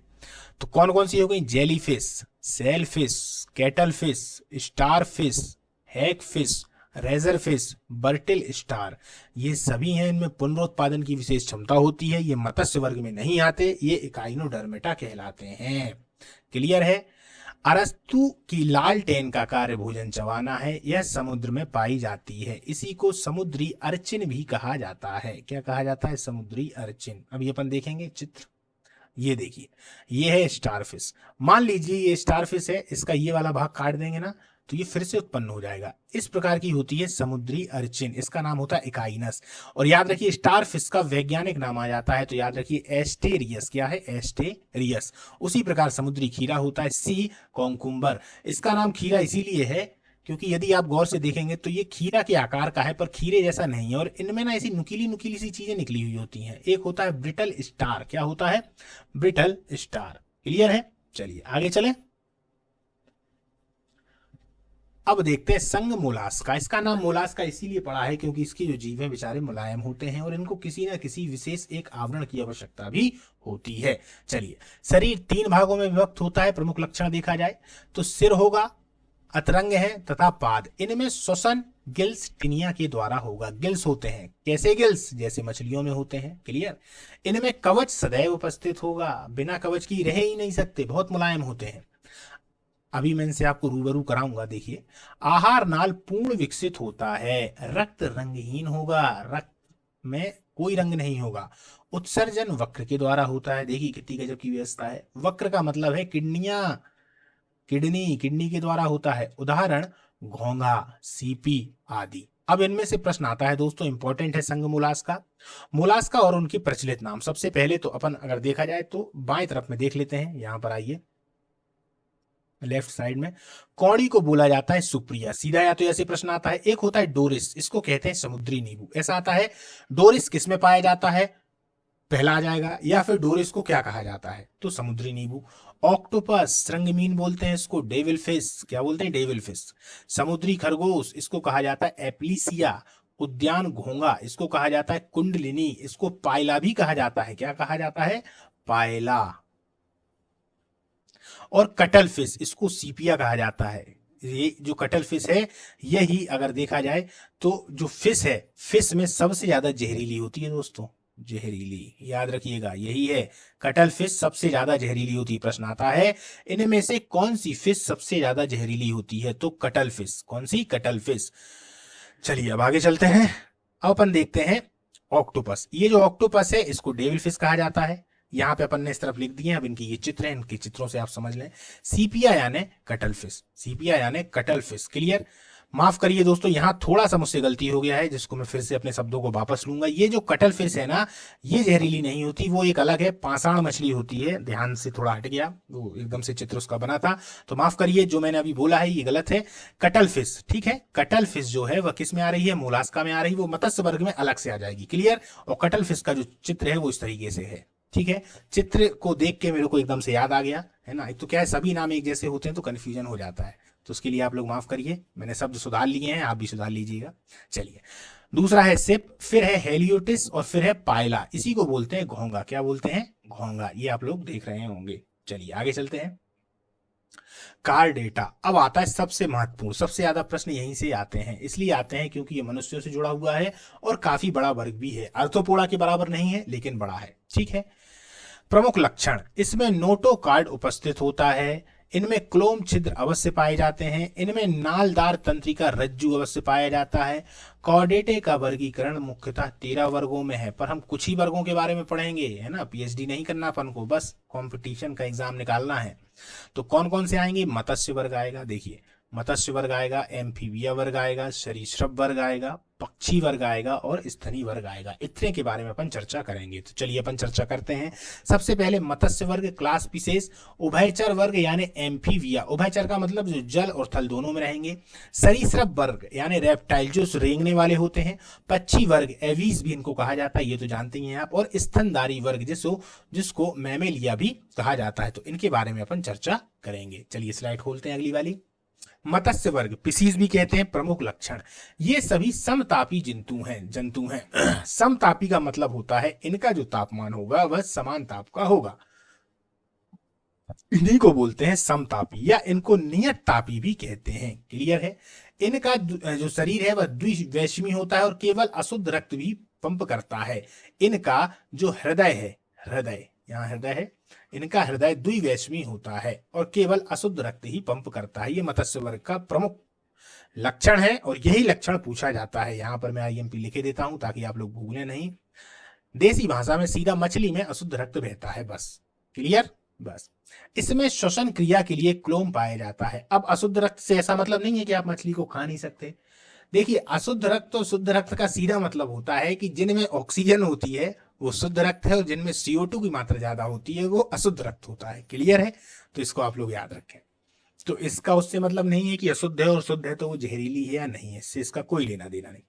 S1: तो कौन कौन सी हो गई? Jellyfish, sailfish, cuttle fish, star fish, hag fish, razor fish, brittle star, ये सभी हैं। इनमें पुनरुत्पादन की विशेष क्षमता होती है। ये मत्स्य वर्ग में नहीं आते, ये इकाइनोडर्मेटा कहलाते हैं। क्लियर है? अरस्तु की लालटेन का कार्य भोजन चबाना है। यह समुद्र में पाई जाती है। इसी को समुद्री अर्चिन भी कहा जाता है। क्या कहा जाता है? समुद्री अर्चिन। अभी अपन देखेंगे चित्र। ये देखिए, ये है स्टारफिश। मान लीजिए ये स्टारफिश है, इसका ये वाला भाग काट देंगे ना तो ये फिर से उत्पन्न हो जाएगा। इस प्रकार की होती है समुद्री अर्चिन। इसका नाम होता है इकाइनस। और याद रखिए, स्टारफिश का वैज्ञानिक नाम आ जाता है, तो याद रखिए एस्टेरियस। क्या है? एस्टेरियस। उसी प्रकार समुद्री खीरा होता है सी कॉन्कुम्बर। इसका नाम खीरा इसीलिए है क्योंकि यदि आप गौर से देखेंगे तो ये खीरा के आकार का है, पर खीरे जैसा नहीं है, और इनमें ना ऐसी नुकीली नुकीली सी चीजें निकली हुई होती हैं। एक होता है ब्रिटल स्टार। क्या होता है? Brittle star. क्लियर है? चलिए आगे चलें। अब देखते हैं संग मोलास्का। इसका नाम मोलास्का इसीलिए पड़ा है क्योंकि इसके जो जीव हैं बेचारे मुलायम होते हैं और इनको किसी न किसी विशेष एक आवरण की आवश्यकता भी होती है। चलिए, शरीर 3 भागों में विभक्त होता है। प्रमुख लक्षण देखा जाए तो सिर होगा, अतरंग है तथा पाद। इनमें श्वसन गिल्स टिनिया के द्वारा होगा। गिल्स होते हैं, कैसे गिल्स? जैसे मछलियों में होते हैं। क्लियर? इनमें कवच सदैव उपस्थित होगा, बिना कवच की रह ही नहीं सकते, बहुत मुलायम होते हैं। अभी मैं इनसे आपको रूबरू कराऊंगा। देखिए, आहार नाल पूर्ण विकसित होता है। रक्त रंगहीन होगा, रक्त में कोई रंग नहीं होगा। उत्सर्जन वक्र के द्वारा होता है। देखिए कितनी गजब की व्यवस्था है। वक्र का मतलब है किडनियां, किडनी के द्वारा होता है। उदाहरण, घोंघा, सीपी आदि। अब इनमें से प्रश्न आता है दोस्तों, इंपॉर्टेंट है संघ मोलास्का। मोलास्का और उनकी प्रचलित नाम। सबसे पहले तो अपन अगर देखा जाए तो बाएं तरफ में देख लेते हैं। यहां पर आइए, लेफ्ट साइड में कौड़ी को बोला जाता है सुप्रिया। सीधा या तो ऐसे प्रश्न आता है। एक होता है डोरिस, इसको कहते हैं समुद्री नींबू। ऐसा आता है, डोरिस किस में पाया जाता है? पहला आ जाएगा। या फिर डोरिस को क्या कहा जाता है? तो समुद्री नींबू। ऑक्टोपस, रंगमीन बोलते हैं इसको। डेविल फिश, क्या बोलते हैं? Devil fish. समुद्री खरगोश, इसको कहा जाता है एप्लीसिया। उद्यान घोंगा, इसको कहा जाता है कुंडलिनी। इसको पायला भी कहा जाता है। क्या कहा जाता है? पायला। और कटल फिश, इसको सीपिया कहा जाता है। ये जो कटल फिश है, यही अगर देखा जाए तो जो फिश है, फिश में सबसे ज्यादा जहरीली होती है दोस्तों। जहरीली, याद रखिएगा यही है। कटल फिश सबसे ज्यादा जहरीली होती है। प्रश्न आता है इनमें से कौन सी फिश सबसे ज्यादा जहरीली होती है, तो कटल फिश। कौन सी? Cuttle fish. चलिए अब आगे चलते हैं। अब अपन देखते हैं ऑक्टोपस। ये जो ऑक्टोपस है इसको डेविल फिश कहा जाता है। यहाँ पे अपन ने इस तरफ लिख दिए हैं, अब इनकी ये चित्र है, इनके चित्रों से आप समझ लें। सीपिया यानी कटल फिश, सीपिया यानी कटल फिश। क्लियर? माफ करिए दोस्तों, यहाँ थोड़ा सा मुझसे गलती हो गया है, जिसको मैं फिर से अपने शब्दों को वापस लूंगा। ये जो कटल फिश है ना, ये जहरीली नहीं होती, वो एक अलग है, पाषाण मछली होती है। ध्यान से थोड़ा हट गया, वो एकदम से चित्र उसका बना था, तो माफ करिए, जो मैंने अभी बोला है ये गलत है। कटल फिश, ठीक है। कटल फिश जो है वह किस में आ रही है? मोलास्का में आ रही है, वो मत्स्य वर्ग में अलग से आ जाएगी। क्लियर? और कटल फिश का जो चित्र है वो इस तरीके से है, ठीक है। चित्र को देख के मेरे को एकदम से याद आ गया है ना। एक तो क्या है, सभी नाम एक जैसे होते हैं तो कंफ्यूजन हो जाता है, तो उसके लिए आप लोग माफ करिए, मैंने शब्द सुधार लिए हैं, आप भी सुधार लीजिएगा। चलिए, दूसरा है सिप, फिर है हेलियोटिस और फिर है पायला। इसी को बोलते हैं घोंगा। क्या बोलते हैं? घोंगा। ये आप लोग देख रहे होंगे। चलिए आगे चलते हैं। Car data. अब आता है सबसे महत्वपूर्ण, सबसे ज्यादा प्रश्न यहीं से आते हैं, इसलिए आते हैं क्योंकि ये मनुष्यों से जुड़ा हुआ है और काफी बड़ा वर्ग भी है। अर्थोपोडा के बराबर नहीं है लेकिन बड़ा है, ठीक है। प्रमुख लक्षण, इसमें नोटो कार्ड उपस्थित होता है, इनमें क्लोम छिद्र अवश्य पाए जाते हैं, इनमें नालदार तंत्रिका रज्जु अवश्य पाया जाता है। कॉर्डेटे का वर्गीकरण मुख्यतः 13 वर्गों में है, पर हम कुछ ही वर्गों के बारे में पढ़ेंगे, है ना। पीएचडी नहीं करना अपन को, बस कंपटीशन का एग्जाम निकालना है। तो कौन कौन से आएंगे? मत्स्य वर्ग आएगा, देखिए मत्स्य वर्ग आएगा, एम्फीबिया वर्ग आएगा, सरीसृप वर्ग आएगा, पक्षी वर्ग आएगा और स्तनी वर्ग आएगा। इतने के बारे में अपन चर्चा करेंगे। तो चलिए अपन चर्चा करते हैं। सबसे पहले मत्स्य वर्ग, क्लास विशेष। उभयचर वर्ग यानी एम्फीबिया, उभयचर का मतलब जो जल और थल दोनों में रहेंगे। सरीसृप वर्ग यानी रेप्टाइल, जो रेंगने वाले होते हैं। पक्षी वर्ग, एवीज भी इनको कहा जाता है, ये तो जानते ही हैं आप। और स्तनधारी वर्ग जिसको मैमेलिया भी कहा जाता है। तो इनके बारे में अपन चर्चा करेंगे। चलिए स्लाइड खोलते हैं अगली वाली। मत्स्य वर्ग, पिसीज भी कहते हैं। प्रमुख लक्षण, ये सभी समतापी जंतु हैं। समतापी का मतलब होता है इनका जो तापमान होगा वह समान ताप का होगा, इन्हीं को बोलते हैं समतापी, या इनको नियत तापी भी कहते हैं। क्लियर है? इनका जो शरीर है वह द्विवैषमी होता है और केवल अशुद्ध रक्त भी पंप करता है। इनका जो हृदय है, हृदय, यहाँ हृदय है, इनका हृदय द्विवैषमी होता है और केवल अशुद्ध रक्त ही पंप करता है। ये मत्स्य वर्ग का प्रमुख लक्षण है और यही लक्षण पूछा जाता है। यहां पर मैं आईएमपी लिखे देता हूं ताकि आप लोग भूलें नहीं। देसी भाषा में सीधा मछली में अशुद्ध रक्त बहता है, बस। क्लियर? बस। इसमें श्वसन क्रिया के लिए क्लोम पाया जाता है। अब अशुद्ध रक्त से ऐसा मतलब नहीं है कि आप मछली को खा नहीं सकते। देखिए, अशुद्ध रक्त और शुद्ध रक्त का सीधा मतलब होता है कि जिनमें ऑक्सीजन होती है वो शुद्ध रक्त है और जिनमें CO2 की मात्रा ज्यादा होती है वो अशुद्ध रक्त होता है। क्लियर है? तो इसको आप लोग याद रखें। तो इसका उससे मतलब नहीं है कि अशुद्ध है और शुद्ध है तो वो जहरीली है या नहीं है, इससे इसका कोई लेना देना नहीं।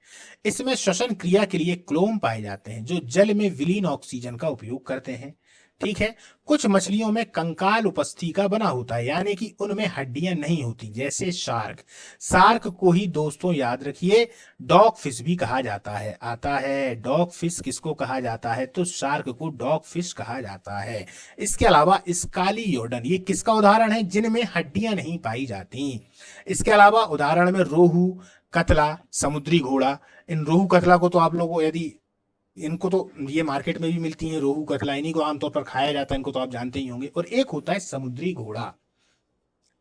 S1: इसमें श्वसन क्रिया के लिए क्लोम पाए जाते हैं जो जल में विलीन ऑक्सीजन का उपयोग करते हैं। ठीक है। कुछ मछलियों में कंकाल उपस्थि का बना होता है, यानी कि उनमें हड्डियां नहीं होती, जैसे शार्क। शार्क को ही दोस्तों याद रखिए डॉग फिश भी कहा जाता है। आता है डॉग फिश किसको कहा जाता है? तो शार्क को डॉग फिश कहा जाता है। इसके अलावा स्कालियोडन, ये किसका उदाहरण है? जिनमें हड्डियां नहीं पाई जाती। इसके अलावा उदाहरण में रोहू, कतला, समुद्री घोड़ा। इन रोहू कतला को तो आप लोगों, यदि इनको तो ये मार्केट में भी मिलती हैं, रोहू कतला, इन्हीं को आमतौर पर खाया जाता है, इनको तो आप जानते ही होंगे। और एक होता है समुद्री घोड़ा।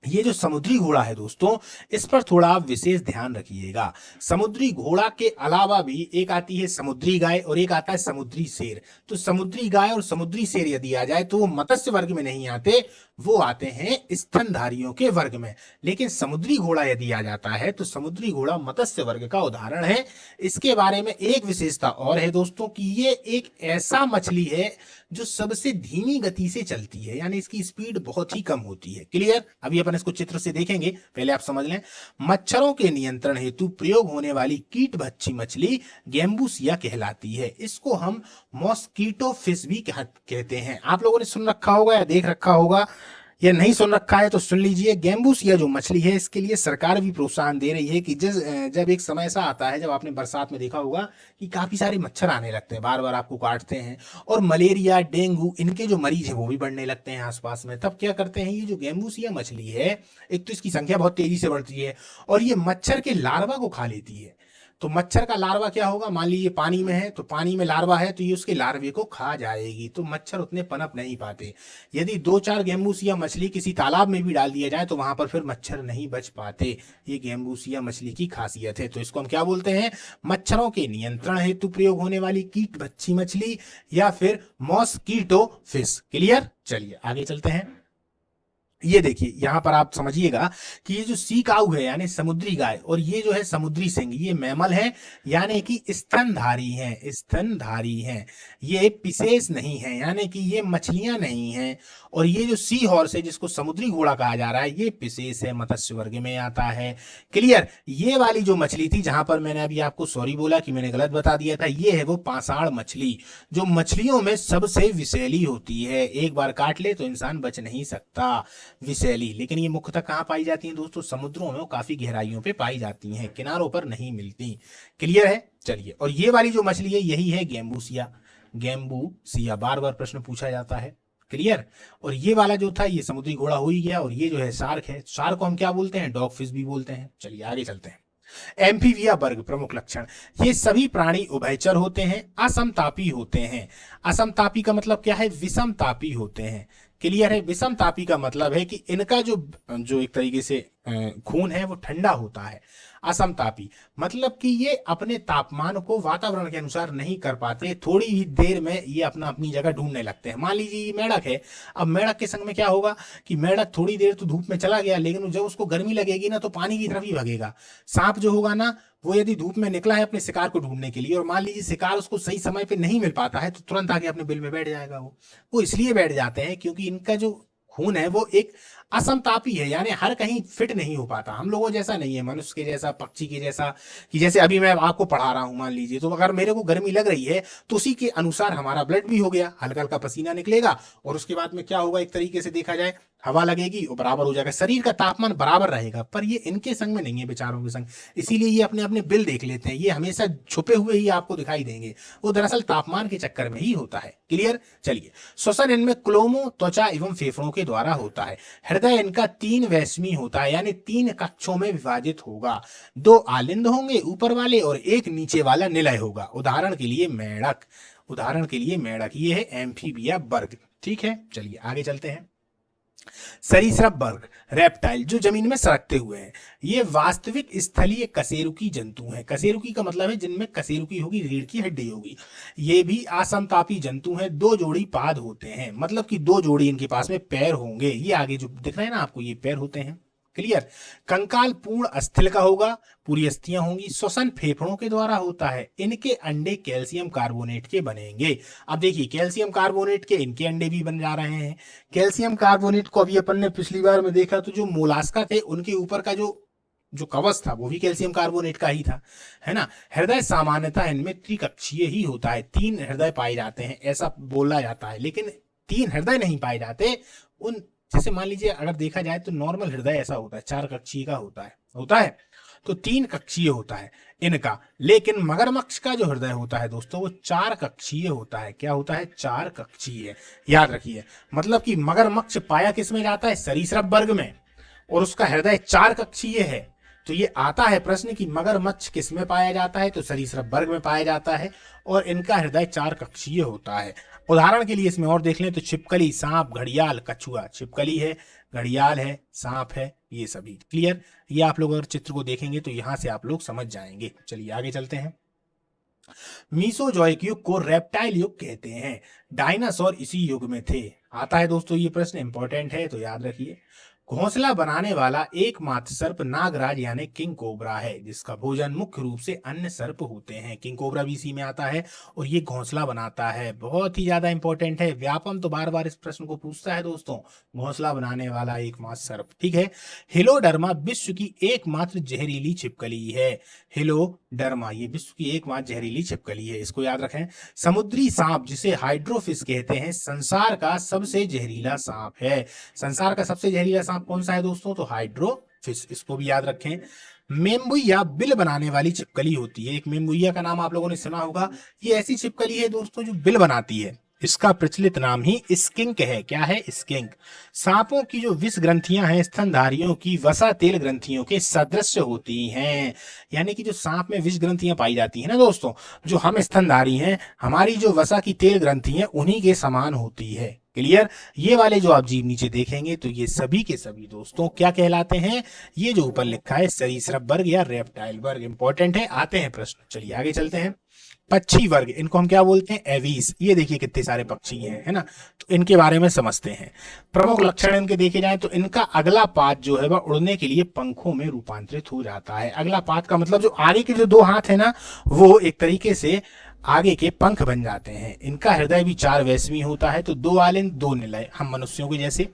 S1: ये जो समुद्री घोड़ा है दोस्तों, इस पर थोड़ा आप विशेष ध्यान रखिएगा। समुद्री घोड़ा के अलावा भी एक आती है समुद्री गाय और एक आता है समुद्री शेर। तो समुद्री गाय और समुद्री शेर यदि आ जाए तो वो मत्स्य वर्ग में नहीं आते, वो आते हैं स्तनधारियों के वर्ग में। लेकिन समुद्री घोड़ा यदि आ जाता है तो समुद्री घोड़ा मत्स्य वर्ग का उदाहरण है। इसके बारे में एक विशेषता और है दोस्तों कि ये एक ऐसा मछली है जो सबसे धीमी गति से चलती है, यानी इसकी स्पीड बहुत ही कम होती है। क्लियर? अभी अपन इसको चित्र से देखेंगे, पहले आप समझ लें। मच्छरों के नियंत्रण हेतु प्रयोग होने वाली कीट भक्षी मछली गैम्बूसिया कहलाती है। इसको हम मॉस्कीटो फिश भी कहते हैं। आप लोगों ने सुन रखा होगा या देख रखा होगा, या नहीं सुन रखा है तो सुन लीजिए। गैम्बूसिया जो मछली है, इसके लिए सरकार भी प्रोत्साहन दे रही है कि जब एक समय ऐसा आता है, जब आपने बरसात में देखा होगा कि काफी सारे मच्छर आने लगते हैं, बार बार आपको काटते हैं, और मलेरिया, डेंगू, इनके जो मरीज हैं वो भी बढ़ने लगते हैं आसपास में। तब क्या करते हैं, ये जो गैम्बूसिया मछली है, एक तो इसकी संख्या बहुत तेजी से बढ़ती है और ये मच्छर के लार्वा को खा लेती है। तो मच्छर का लार्वा क्या होगा, मान लीजिए पानी में है तो पानी में लार्वा है तो ये उसके लार्वे को खा जाएगी, तो मच्छर उतने पनप नहीं पाते। यदि 2-4 गेम्बूसिया मछली किसी तालाब में भी डाल दिया जाए तो वहां पर फिर मच्छर नहीं बच पाते। ये गेम्बूसिया मछली की खासियत है। तो इसको हम क्या बोलते हैं, मच्छरों के नियंत्रण हेतु प्रयोग होने वाली कीट भक्षी मछली या फिर मॉस्कीटो फिश। क्लियर, चलिए आगे चलते हैं। ये देखिए यहां पर आप समझिएगा कि ये जो सी काऊ है यानी समुद्री गाय और ये जो है समुद्री सिंह, ये मैमल है यानी कि स्तनधारी हैं, स्तनधारी हैं। ये विशेष नहीं है यानी कि ये मछलियां नहीं हैं। और ये जो सी हॉर्स है जिसको समुद्री घोड़ा कहा जा रहा है ये विशेष है, मत्स्य वर्ग में आता है। क्लियर। ये वाली जो मछली थी जहां पर मैंने अभी आपको सॉरी बोला कि मैंने गलत बता दिया था, ये है वो पाषाण मछली जो मछलियों में सबसे विषैली होती है। एक बार काट ले तो इंसान बच नहीं सकता, विषैली। लेकिन ये मुख्यतः कहाँ पाई जाती हैं दोस्तों, समुद्रों में, काफी गहराइयों पे पाई जाती हैं, किनारों पर नहीं मिलती। क्लियर है, चलिए। और ये वाली जो मछली है यही है गेम्बूसिया, गेम्बूसिया बार बार प्रश्न पूछा जाता है। क्लियर। और ये वाला जो था ये समुद्री घोड़ा हो ही गया। और ये जो है शार्क है, शार्क को हम क्या बोलते हैं, डॉग फिश भी बोलते हैं। चलिए आगे चलते हैं। एम्फीबिया वर्ग प्रमुख लक्षण, ये सभी प्राणी उभयचर होते हैं, असमतापी होते हैं। असमतापी का मतलब क्या है, विषमतापी होते हैं। क्लियर है। विषमतापी का मतलब है कि इनका जो एक तरीके से खून है वो ठंडा होता है। असमतापी मतलब कि ये अपने तापमान को वातावरण के अनुसार नहीं कर पाते, थोड़ी ही देर में ये अपनी जगह ढूंढने लगते हैं। मान लीजिए ये मेढक है, अब मेढक के संग में क्या होगा कि मेढक थोड़ी देर तो धूप में चला गया, लेकिन जब उसको गर्मी लगेगी ना तो पानी की तरफ ही भागेगा। सांप जो होगा ना वो यदि धूप में निकला है अपने शिकार को ढूंढने के लिए और मान लीजिए शिकार उसको सही समय पे नहीं मिल पाता है तो तुरंत आके अपने बिल में बैठ जाएगा। वो इसलिए बैठ जाते हैं क्योंकि इनका जो खून है वो एक असमतापी है, यानी हर कहीं फिट नहीं हो पाता। हम लोगों जैसा नहीं है, मनुष्य के जैसा, पक्षी के जैसा, कि जैसे अभी मैं आपको पढ़ा रहा हूं मान लीजिए, तो अगर मेरे को गर्मी लग रही है तो उसी के अनुसार हमारा ब्लड भी हो गया, हल्का हल्का पसीना निकलेगा और उसके बाद में क्या होगा, एक तरीके से देखा जाए हवा लगेगी और बराबर हो जाएगा, शरीर का तापमान बराबर रहेगा। पर ये इनके संग में नहीं है, बेचारों के संग, इसीलिए ये अपने अपने बिल देख लेते हैं। ये हमेशा छुपे हुए ही आपको दिखाई देंगे, वो दरअसल तापमान के चक्कर में ही होता है। क्लियर। चलिए, श्वसन इनमें क्लोमो, त्वचा एवं फेफड़ों के द्वारा होता है। हृदय इनका 3 वैश्मी होता है, यानी 3 कक्षों में विभाजित होगा। 2 आलिंद होंगे ऊपर वाले और 1 नीचे वाला निलय होगा। उदाहरण के लिए मेढक, उदाहरण के लिए मेढक। ये है एम्फीबिया वर्ग। ठीक है, चलिए आगे चलते हैं। सरीसृप वर्ग, रेप्टाइल, जो जमीन में सरकते हुए हैं। ये वास्तविक स्थलीय कशेरुकी जंतु हैं। कशेरुकी का मतलब है जिनमें कशेरुकी होगी, रीढ़ की हड्डी होगी। ये भी असमतापी जंतु हैं। 2 जोड़ी पाद होते हैं, मतलब कि 2 जोड़ी इनके पास में पैर होंगे। ये आगे जो दिख रहे हैं ना आपको, ये पैर होते हैं। क्लियर। कंकाल पूर्ण अस्थिल का होगा, पूरी अस्थियां होंगी। श्वसन फेफड़ों के द्वारा होता है। इनके अंडे कैल्शियम कार्बोनेट के बनेंगे। अब देखिए, कैल्शियम कार्बोनेट के इनके अंडे भी बन जा रहे हैं। कैल्शियम कार्बोनेट को अभी अपन ने पिछली बार में देखा तो जो मोलास्का थे उनके ऊपर का जो कवच था वो भी कैल्शियम कार्बोनेट का ही था, है ना। हृदय सामान्यतः इनमें त्रिकक्षीय ही होता है, 3 हृदय पाए जाते हैं ऐसा बोला जाता है, लेकिन 3 हृदय नहीं पाए जाते। उन जैसे मान लीजिए अगर देखा जाए तो नॉर्मल हृदय ऐसा होता है 4 कक्षीय का होता है, तो 3 कक्षीय होता है इनका। लेकिन मगरमच्छ का जो हृदय होता है दोस्तों वो 4 कक्षीय होता है। क्या होता है, 4 कक्षीय। याद रखिए, मतलब कि मगरमच्छ पाया किस में जाता है, सरीसृप वर्ग में, और उसका हृदय 4 कक्षीय है। तो ये आता है प्रश्न कि मगरमच्छ किस में पाया जाता है, तो सरीसृप वर्ग में पाया जाता है और इनका हृदय 4 कक्षीय होता है। उदाहरण के लिए इसमें और देख लें तो छिपकली, सांप, घड़ियाल, कछुआ। छिपकली है, घड़ियाल है, सांप है, ये सभी। क्लियर। ये आप लोग अगर चित्र को देखेंगे तो यहां से आप लोग समझ जाएंगे। चलिए आगे चलते हैं। मीसोजोइक युग को रेप्टाइल युग कहते हैं। डायनासोर इसी युग में थे। आता है दोस्तों ये प्रश्न, इंपॉर्टेंट है तो याद रखिए। घोंसला बनाने वाला एकमात्र सर्प नागराज यानी किंग कोबरा है, जिसका भोजन मुख्य रूप से अन्य सर्प होते हैं। किंग कोबरा भी इसी में आता है और ये घोंसला बनाता है। बहुत ही ज्यादा इंपॉर्टेंट है, व्यापम तो बार बार इस प्रश्न को पूछता है दोस्तों। घोंसला बनाने वाला एकमात्र सर्प। ठीक है। हिलोडर्मा विश्व की एकमात्र जहरीली छिपकली है। हिलोडर्मा ये विश्व की एकमात्र जहरीली छिपकली है, इसको याद रखें। समुद्री सांप, जिसे हाइड्रोफिश कहते हैं, संसार का सबसे जहरीला सांप है। संसार का सबसे जहरीला सांप कौन सा है दोस्तों, तो हाइड्रोफिश, इसको भी याद रखें। मेम्बुइया बिल बनाने वाली छिपकली होती है। एक मेम्बुइया का नाम आप लोगों ने सुना होगा। ये ऐसी छिपकली है दोस्तों जो बिल बनाती है। इसका प्रचलित नाम ही स्किंक है। क्या है? स्किंक। सांपों की जो विष ग्रंथियां हैं स्तनधारियों की वसा तेल ग्रंथियों के सदृश होती हैं। यानी कि जो सांप में विष ग्रंथियां पाई जाती हैं ना दोस्तों, जो हम स्तनधारी हैं, हमारी जो वसा की तेल ग्रंथि है उन्हीं के समान होती है। क्लियर? ये वाले जो आप जीव नीचे देखेंगे तो ये सभी के सभी दोस्तों क्या कहलाते हैं? ये जो ऊपर लिखा है सरीसृप वर्ग या रेप्टाइल वर्ग। इंपॉर्टेंट है। आते हैं प्रश्न। चलिए आगे चलते हैं। पक्षी वर्ग, इनको हम क्या बोलते हैं? एवीज। ये देखिए कितने सारे पक्षी हैं, है ना? तो इनके बारे में समझते हैं। प्रमुख लक्षण इनके देखे जाए तो इनका अगला पाद जो है वह उड़ने के लिए पंखों में रूपांतरित हो जाता है। अगला पाद का मतलब जो आगे के जो दो हाथ है ना, वो एक तरीके से आगे के पंख बन जाते हैं। इनका हृदय भी 4 वैश्वी होता है, तो 2 आलिंद 2 निलय, हम मनुष्यों के जैसे।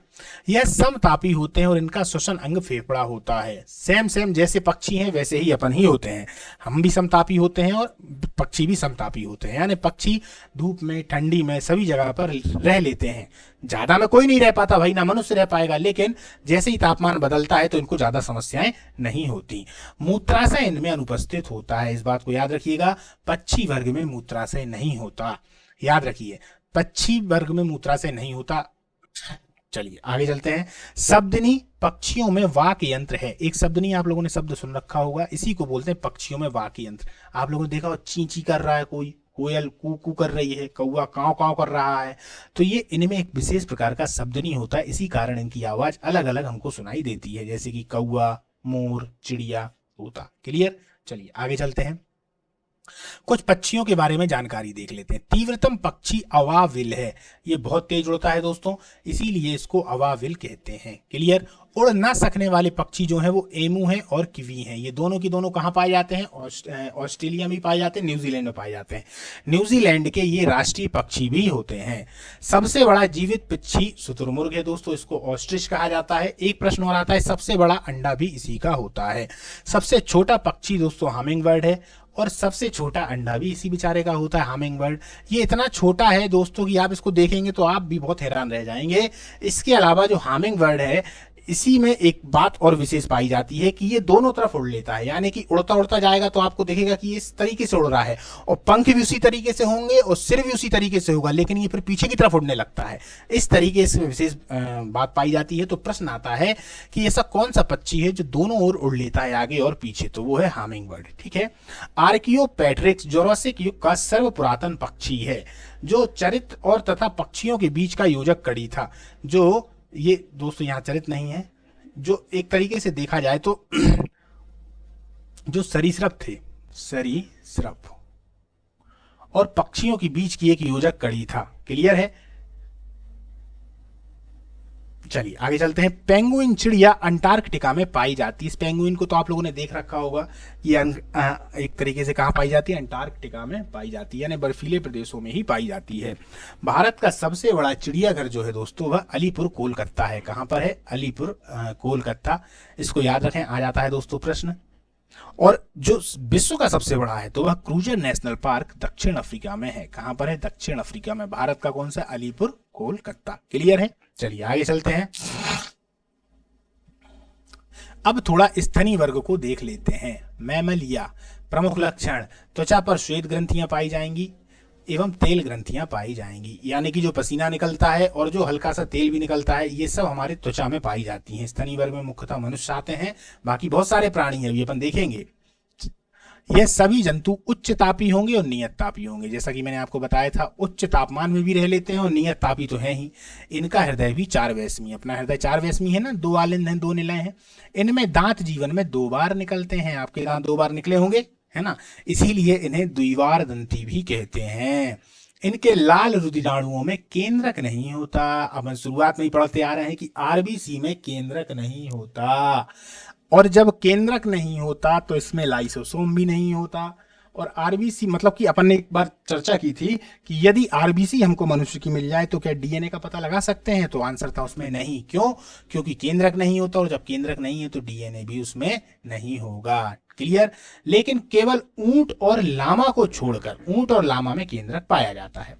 S1: यह समतापी होते हैं और इनका श्वसन अंग फेफड़ा होता है। सेम जैसे पक्षी हैं वैसे ही अपन ही होते हैं। हम भी समतापी होते हैं और पक्षी भी समतापी होते हैं। यानी पक्षी धूप में, ठंडी में, सभी जगह पर रह लेते हैं। ज्यादा में कोई नहीं रह पाता भाई, ना मनुष्य रह पाएगा, लेकिन जैसे ही तापमान बदलता है तो इनको ज्यादा समस्याएं नहीं होती। मूत्राशय इनमें अनुपस्थित होता है, इस बात को याद रखिएगा। पक्षी वर्ग में मूत्राशय नहीं होता, याद रखिए, पक्षी वर्ग में मूत्राशय नहीं होता। चलिए आगे चलते हैं। शब्दनी पक्षियों में वाक यंत्र है। एक शब्दनी आप लोगों ने शब्द सुन रखा होगा, इसी को बोलते हैं पक्षियों में वाक यंत्र। आप लोगों ने देखा ची ची कर रहा है कोई, कोयल कू कू कर रही है, कौवा काव काव कर रहा है, तो ये इनमें एक विशेष प्रकार का शब्दनी होता है। इसी कारण इनकी आवाज अलग अलग हमको सुनाई देती है, जैसे कि कौवा, मोर, चिड़िया, तोता। क्लियर? चलिए आगे चलते हैं। कुछ पक्षियों के बारे में जानकारी देख लेते हैं। तीव्रतम पक्षी अवाविल है। ये बहुत तेज उड़ता है दोस्तों, इसीलिए इसको अवाविल कहते हैं। क्लियर? उड़ ना सकने वाले पक्षी जो हैं वो एमू हैं और किवी हैं। ये दोनों की दोनों कहाँ पाए जाते हैं? ऑस्ट्रेलिया में पाए जाते हैं, न्यूजीलैंड में पाए जाते हैं। न्यूजीलैंड के ये राष्ट्रीय पक्षी भी होते हैं। सबसे बड़ा जीवित पक्षी शुतुरमुर्ग है दोस्तों, इसको ऑस्ट्रिच कहा जाता है। एक प्रश्न और आता है, सबसे बड़ा अंडा भी इसी का होता है। सबसे छोटा पक्षी दोस्तों हमिंग बर्ड है, और सबसे छोटा अंडा भी इसी बेचारे का होता है, हमिंग बर्ड। ये इतना छोटा है दोस्तों कि आप इसको देखेंगे तो आप भी बहुत हैरान रह जाएंगे। इसके अलावा जो हमिंग बर्ड है, इसी में एक बात और विशेष पाई जाती है कि ये दोनों तरफ उड़ लेता है। यानी कि उड़ता उड़ता जाएगा तो आपको देखेगा कि ये इस तरीके से उड़ रहा है, और पंख भी उसी तरीके से होंगे और सिर भी उसी तरीके से होगा, लेकिन ये फिर पीछे की तरफ उड़ने लगता है। इस तरीके से विशेष बात पाई जाती है। तो प्रश्न आता है कि ऐसा कौन सा पक्षी है जो दोनों ओर उड़ लेता है, आगे और पीछे? तो वो है हमिंग बर्ड। ठीक है। आर्कियोपेट्रिक्स जोरासिक युग का सर्व पुरातन पक्षी है, जो चरित और तथा पक्षियों के बीच का योजक कड़ी था। जो ये दोस्तों यहाँ चरित नहीं है, जो एक तरीके से देखा जाए तो जो सरीसृप थे, सरीसृप और पक्षियों के बीच की एक योजक कड़ी था। क्लियर है? चलिए आगे चलते हैं। पेंगुइन चिड़िया अंटार्कटिका में पाई जाती है। इस पेंगुइन को तो आप लोगों ने देख रखा होगा। ये एक तरीके से कहाँ पाई जाती है? अंटार्कटिका में पाई जाती है, यानी बर्फीले प्रदेशों में ही पाई जाती है। भारत का सबसे बड़ा चिड़ियाघर जो है दोस्तों वह अलीपुर कोलकाता है। कहाँ पर है? अलीपुर कोलकाता। इसको याद रखें, आ जाता है दोस्तों प्रश्न। और जो विश्व का सबसे बड़ा है तो वह क्रूजर नेशनल पार्क दक्षिण अफ्रीका में है। कहां पर है? दक्षिण अफ्रीका में। भारत का कौन सा? अलीपुर कोलकाता। क्लियर है? चलिए आगे चलते हैं। अब थोड़ा स्तनी वर्ग को देख लेते हैं। मैमलिया। प्रमुख लक्षण, त्वचा पर श्वेत ग्रंथियां पाई जाएंगी एवं तेल ग्रंथियां पाई जाएंगी। यानी कि जो पसीना निकलता है और जो हल्का सा तेल भी निकलता है, ये सब हमारे त्वचा में पाई जाती हैं। स्तनी वर्ग में मुख्यतः मनुष्य आते हैं, बाकी बहुत सारे प्राणी हैं, ये अपन देखेंगे। यह सभी जंतु उच्च तापी होंगे और नियत तापी होंगे। जैसा कि मैंने आपको बताया था, उच्च तापमान में भी रह लेते हैं और नियत तापी तो है ही। इनका हृदय भी 4 वैश्वी। अपना हृदय 4 वैश्वी है ना, 2 आलिंद हैं, 2 निलय हैं। इनमें दांत जीवन में 2 बार निकलते हैं। आपके दांत 2 बार निकले होंगे, है ना, इसीलिए इन्हें द्विवार दंती भी कहते हैं। इनके लाल रुधिराणुओं में केंद्रक नहीं होता। अब हम शुरुआत में ही पढ़ते आ रहे हैं कि आरबीसी में केंद्रक नहीं होता, और जब केंद्रक नहीं होता तो इसमें लाइसोसोम भी नहीं होता। और आरबीसी मतलब कि अपन ने एक बार चर्चा की थी कि यदि आरबीसी हमको मनुष्य की मिल जाए तो क्या डीएनए का पता लगा सकते हैं? तो आंसर था उसमें नहीं। क्यों? क्योंकि केंद्रक नहीं होता, और जब केंद्रक नहीं है तो डीएनए भी उसमें नहीं होगा। क्लियर? लेकिन केवल ऊंट और लामा को छोड़कर, ऊंट और लामा में केंद्रक पाया जाता है।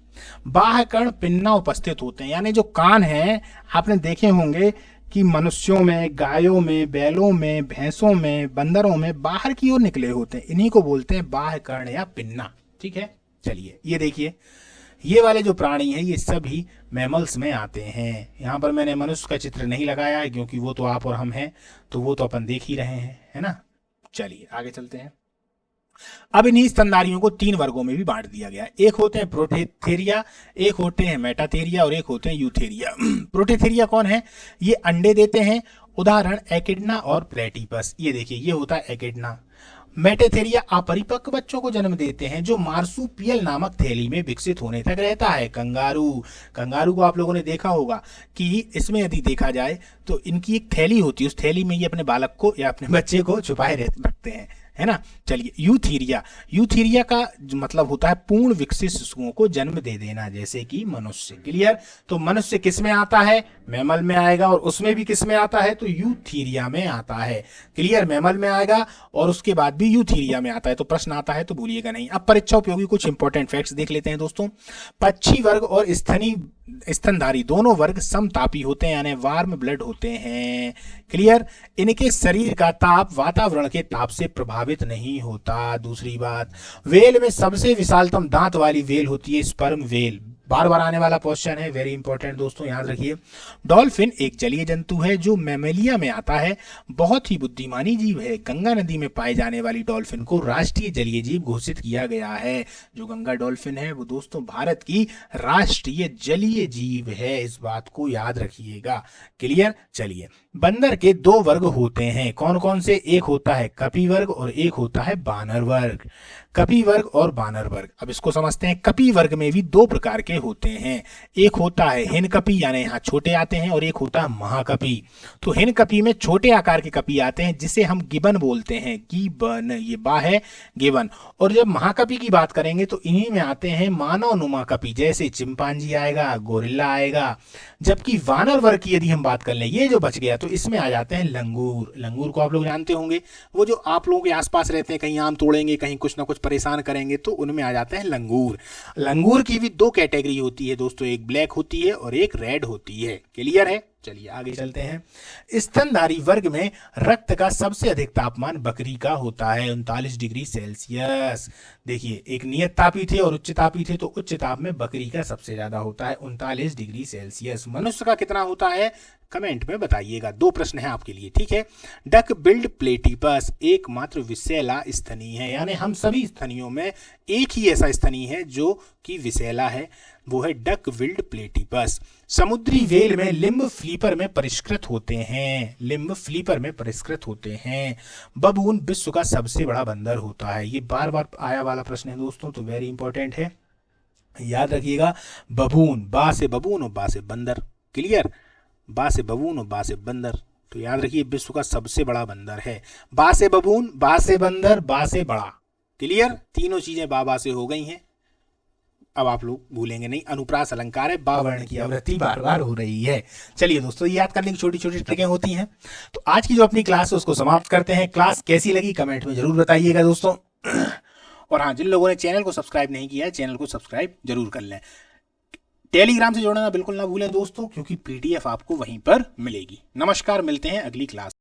S1: बाह्य कर्ण पिन्ना उपस्थित होते हैं, यानी जो कान है आपने देखे होंगे कि मनुष्यों में, गायों में, बैलों में, भैंसों में, बंदरों में बाहर की ओर निकले होते हैं। इन्हीं को बोलते हैं बाह्य कर्ण या पिन्ना। ठीक है? चलिए ये देखिए, ये वाले जो प्राणी हैं ये सभी मैमल्स में आते हैं। यहाँ पर मैंने मनुष्य का चित्र नहीं लगाया है क्योंकि वो तो आप और हम हैं, तो वो तो अपन देख ही रहे हैं, है ना। चलिए आगे चलते हैं। अब इन्हीं स्तनधारियों को 3 वर्गों में भी बांट दिया गया। एक होते हैं प्रोटेथेरिया, एक होते हैं मेटाथेरिया और एक होते हैं यूथेरिया। प्रोटेथेरिया कौन है? ये अंडे देते हैं, उदाहरण एकिडना और प्लेटिपस। ये देखिए ये होता है एकिडना। मेटाथेरिया अपरिपक्व बच्चों को जन्म देते हैं जो मार्सुपियल नामक थैली में विकसित होने तक रहता है। कंगारू, कंगारू को आप लोगों ने देखा होगा कि इसमें यदि देखा जाए तो इनकी एक थैली होती है, उस थैली में ये अपने बालक को या अपने बच्चे को छुपाए रखते हैं, है ना। चलिए यूथीरिया, यूथीरिया का मतलब होता है पूर्ण विकसित शिशुओं को जन्म दे देना, जैसे कि मनुष्य। क्लियर? तो मनुष्य किस में आता है? मैमल में आएगा, और उसमें भी किस में आता है? तो यूथीरिया में आता है। क्लियर? मैमल में आएगा और उसके बाद भी यूथीरिया में आता है। तो प्रश्न आता है तो भूलिएगा नहीं। अब परीक्षा उपयोगी कुछ इंपॉर्टेंट फैक्ट्स देख लेते हैं दोस्तों। पक्षी वर्ग और स्तनधारी दोनों वर्ग समतापी होते हैं, यानी वार्म ब्लड होते हैं। क्लियर? इनके शरीर का ताप वातावरण के ताप से प्रभावित नहीं होता। दूसरी बात, वेल में सबसे विशालतम दांत वाली वेल होती है स्पर्म वेल। बार बार आने वाला क्वेश्चन है, वेरी इंपॉर्टेंट दोस्तों, याद रखिए। डॉल्फिन एक जलीय जंतु है जो मैमेलिया में आता है, बहुत ही बुद्धिमानी जीव है। गंगा नदी में पाए जाने वाली डॉल्फिन को राष्ट्रीय जलीय जीव घोषित किया गया है। जो गंगा डॉल्फिन है वो दोस्तों भारत की राष्ट्रीय जलीय जीव है, इस बात को याद रखिएगा। क्लियर? चलिए, बंदर के 2 वर्ग होते हैं, कौन कौन से? एक होता है कपि वर्ग और एक होता है बानर वर्ग। कपि वर्ग और बानर वर्ग, अब इसको समझते हैं। कपि वर्ग में भी 2 प्रकार के होते हैं, एक होता है हिनकपि, यानी यहाँ छोटे आते हैं, और एक होता है महाकपि। तो हिनकपि में छोटे आकार के कपि आते हैं जिसे हम गिबन बोलते हैं, गिबन, ये बा है गिबन। और जब महाकपि की बात करेंगे तो इन्हीं में आते हैं मानव नुमा कपि, जैसे चिंपांजी आएगा, गोरिल्ला आएगा। जबकि वानर वर्ग की यदि हम बात कर लें, ये जो बच गया, तो इसमें आ जाते हैं लंगूर। लंगूर को आप लोग जानते होंगे, वो जो आप लोगों के आसपास रहते हैं, कहीं आम तोड़ेंगे, कहीं कुछ ना कुछ परेशान करेंगे, तो उनमें आ जाते हैं लंगूर। लंगूर की भी 2 कैटेगरी होती है दोस्तों, एक ब्लैक होती है और एक रेड होती है। क्लियर है? चलिए आगे चलते हैं। स्तनधारी वर्ग में रक्त का सबसे अधिक तापमान बकरी का होता है, 39 डिग्री सेल्सियस। देखिए, एक नियत तापी थे और उच्च तापी थे, तो उच्च ताप में बकरी का सबसे ज्यादा होता है, 39 डिग्री सेल्सियस। मनुष्य का कितना होता है? कमेंट में बताइएगा। 2 प्रश्न है आपके लिए, ठीक है। डक बिल्ड प्लेटिपस एकमात्र विषैला स्तनी है, यानी हम सभी स्तनियों में एक ही ऐसा स्तनी है जो कि विषैला है, वो है डक बिल्ड प्लेटिपस। समुद्री वेल में लिम्ब फ्लीपर में परिष्कृत होते हैं, लिम्ब फ्लीपर में परिष्कृत होते हैं। बबून विश्व का सबसे बड़ा बंदर होता है, ये बार बार आया वाला प्रश्न है दोस्तों, तो वेरी इंपॉर्टेंट है, याद रखिएगा। बबून, बा से बबून और बा से बंदर। क्लियर? बा से बबून और बा से बंदर, तो याद रखिए विश्व का सबसे बड़ा बंदर है। बा से बबून, बा से बंदर, बा से बड़ा। क्लियर? तीनों चीजें बा से हो गई हैं, अब आप लोग भूलेंगे नहीं। अनुप्रास अलंकार है, बा वर्ण की आवृत्ति बार बार हो रही है। चलिए दोस्तों, याद करने की छोटी छोटी ट्रिकें होती हैं। तो आज की जो अपनी क्लास है उसको समाप्त करते हैं। क्लास कैसी लगी कमेंट में जरूर बताइएगा दोस्तों। और हाँ, जिन लोगों ने चैनल को सब्सक्राइब नहीं किया है, चैनल को सब्सक्राइब जरूर कर लें। टेलीग्राम से जोड़ना बिल्कुल ना भूलें दोस्तों, क्योंकि PDF आपको वहीं पर मिलेगी। नमस्कार, मिलते हैं अगली क्लास।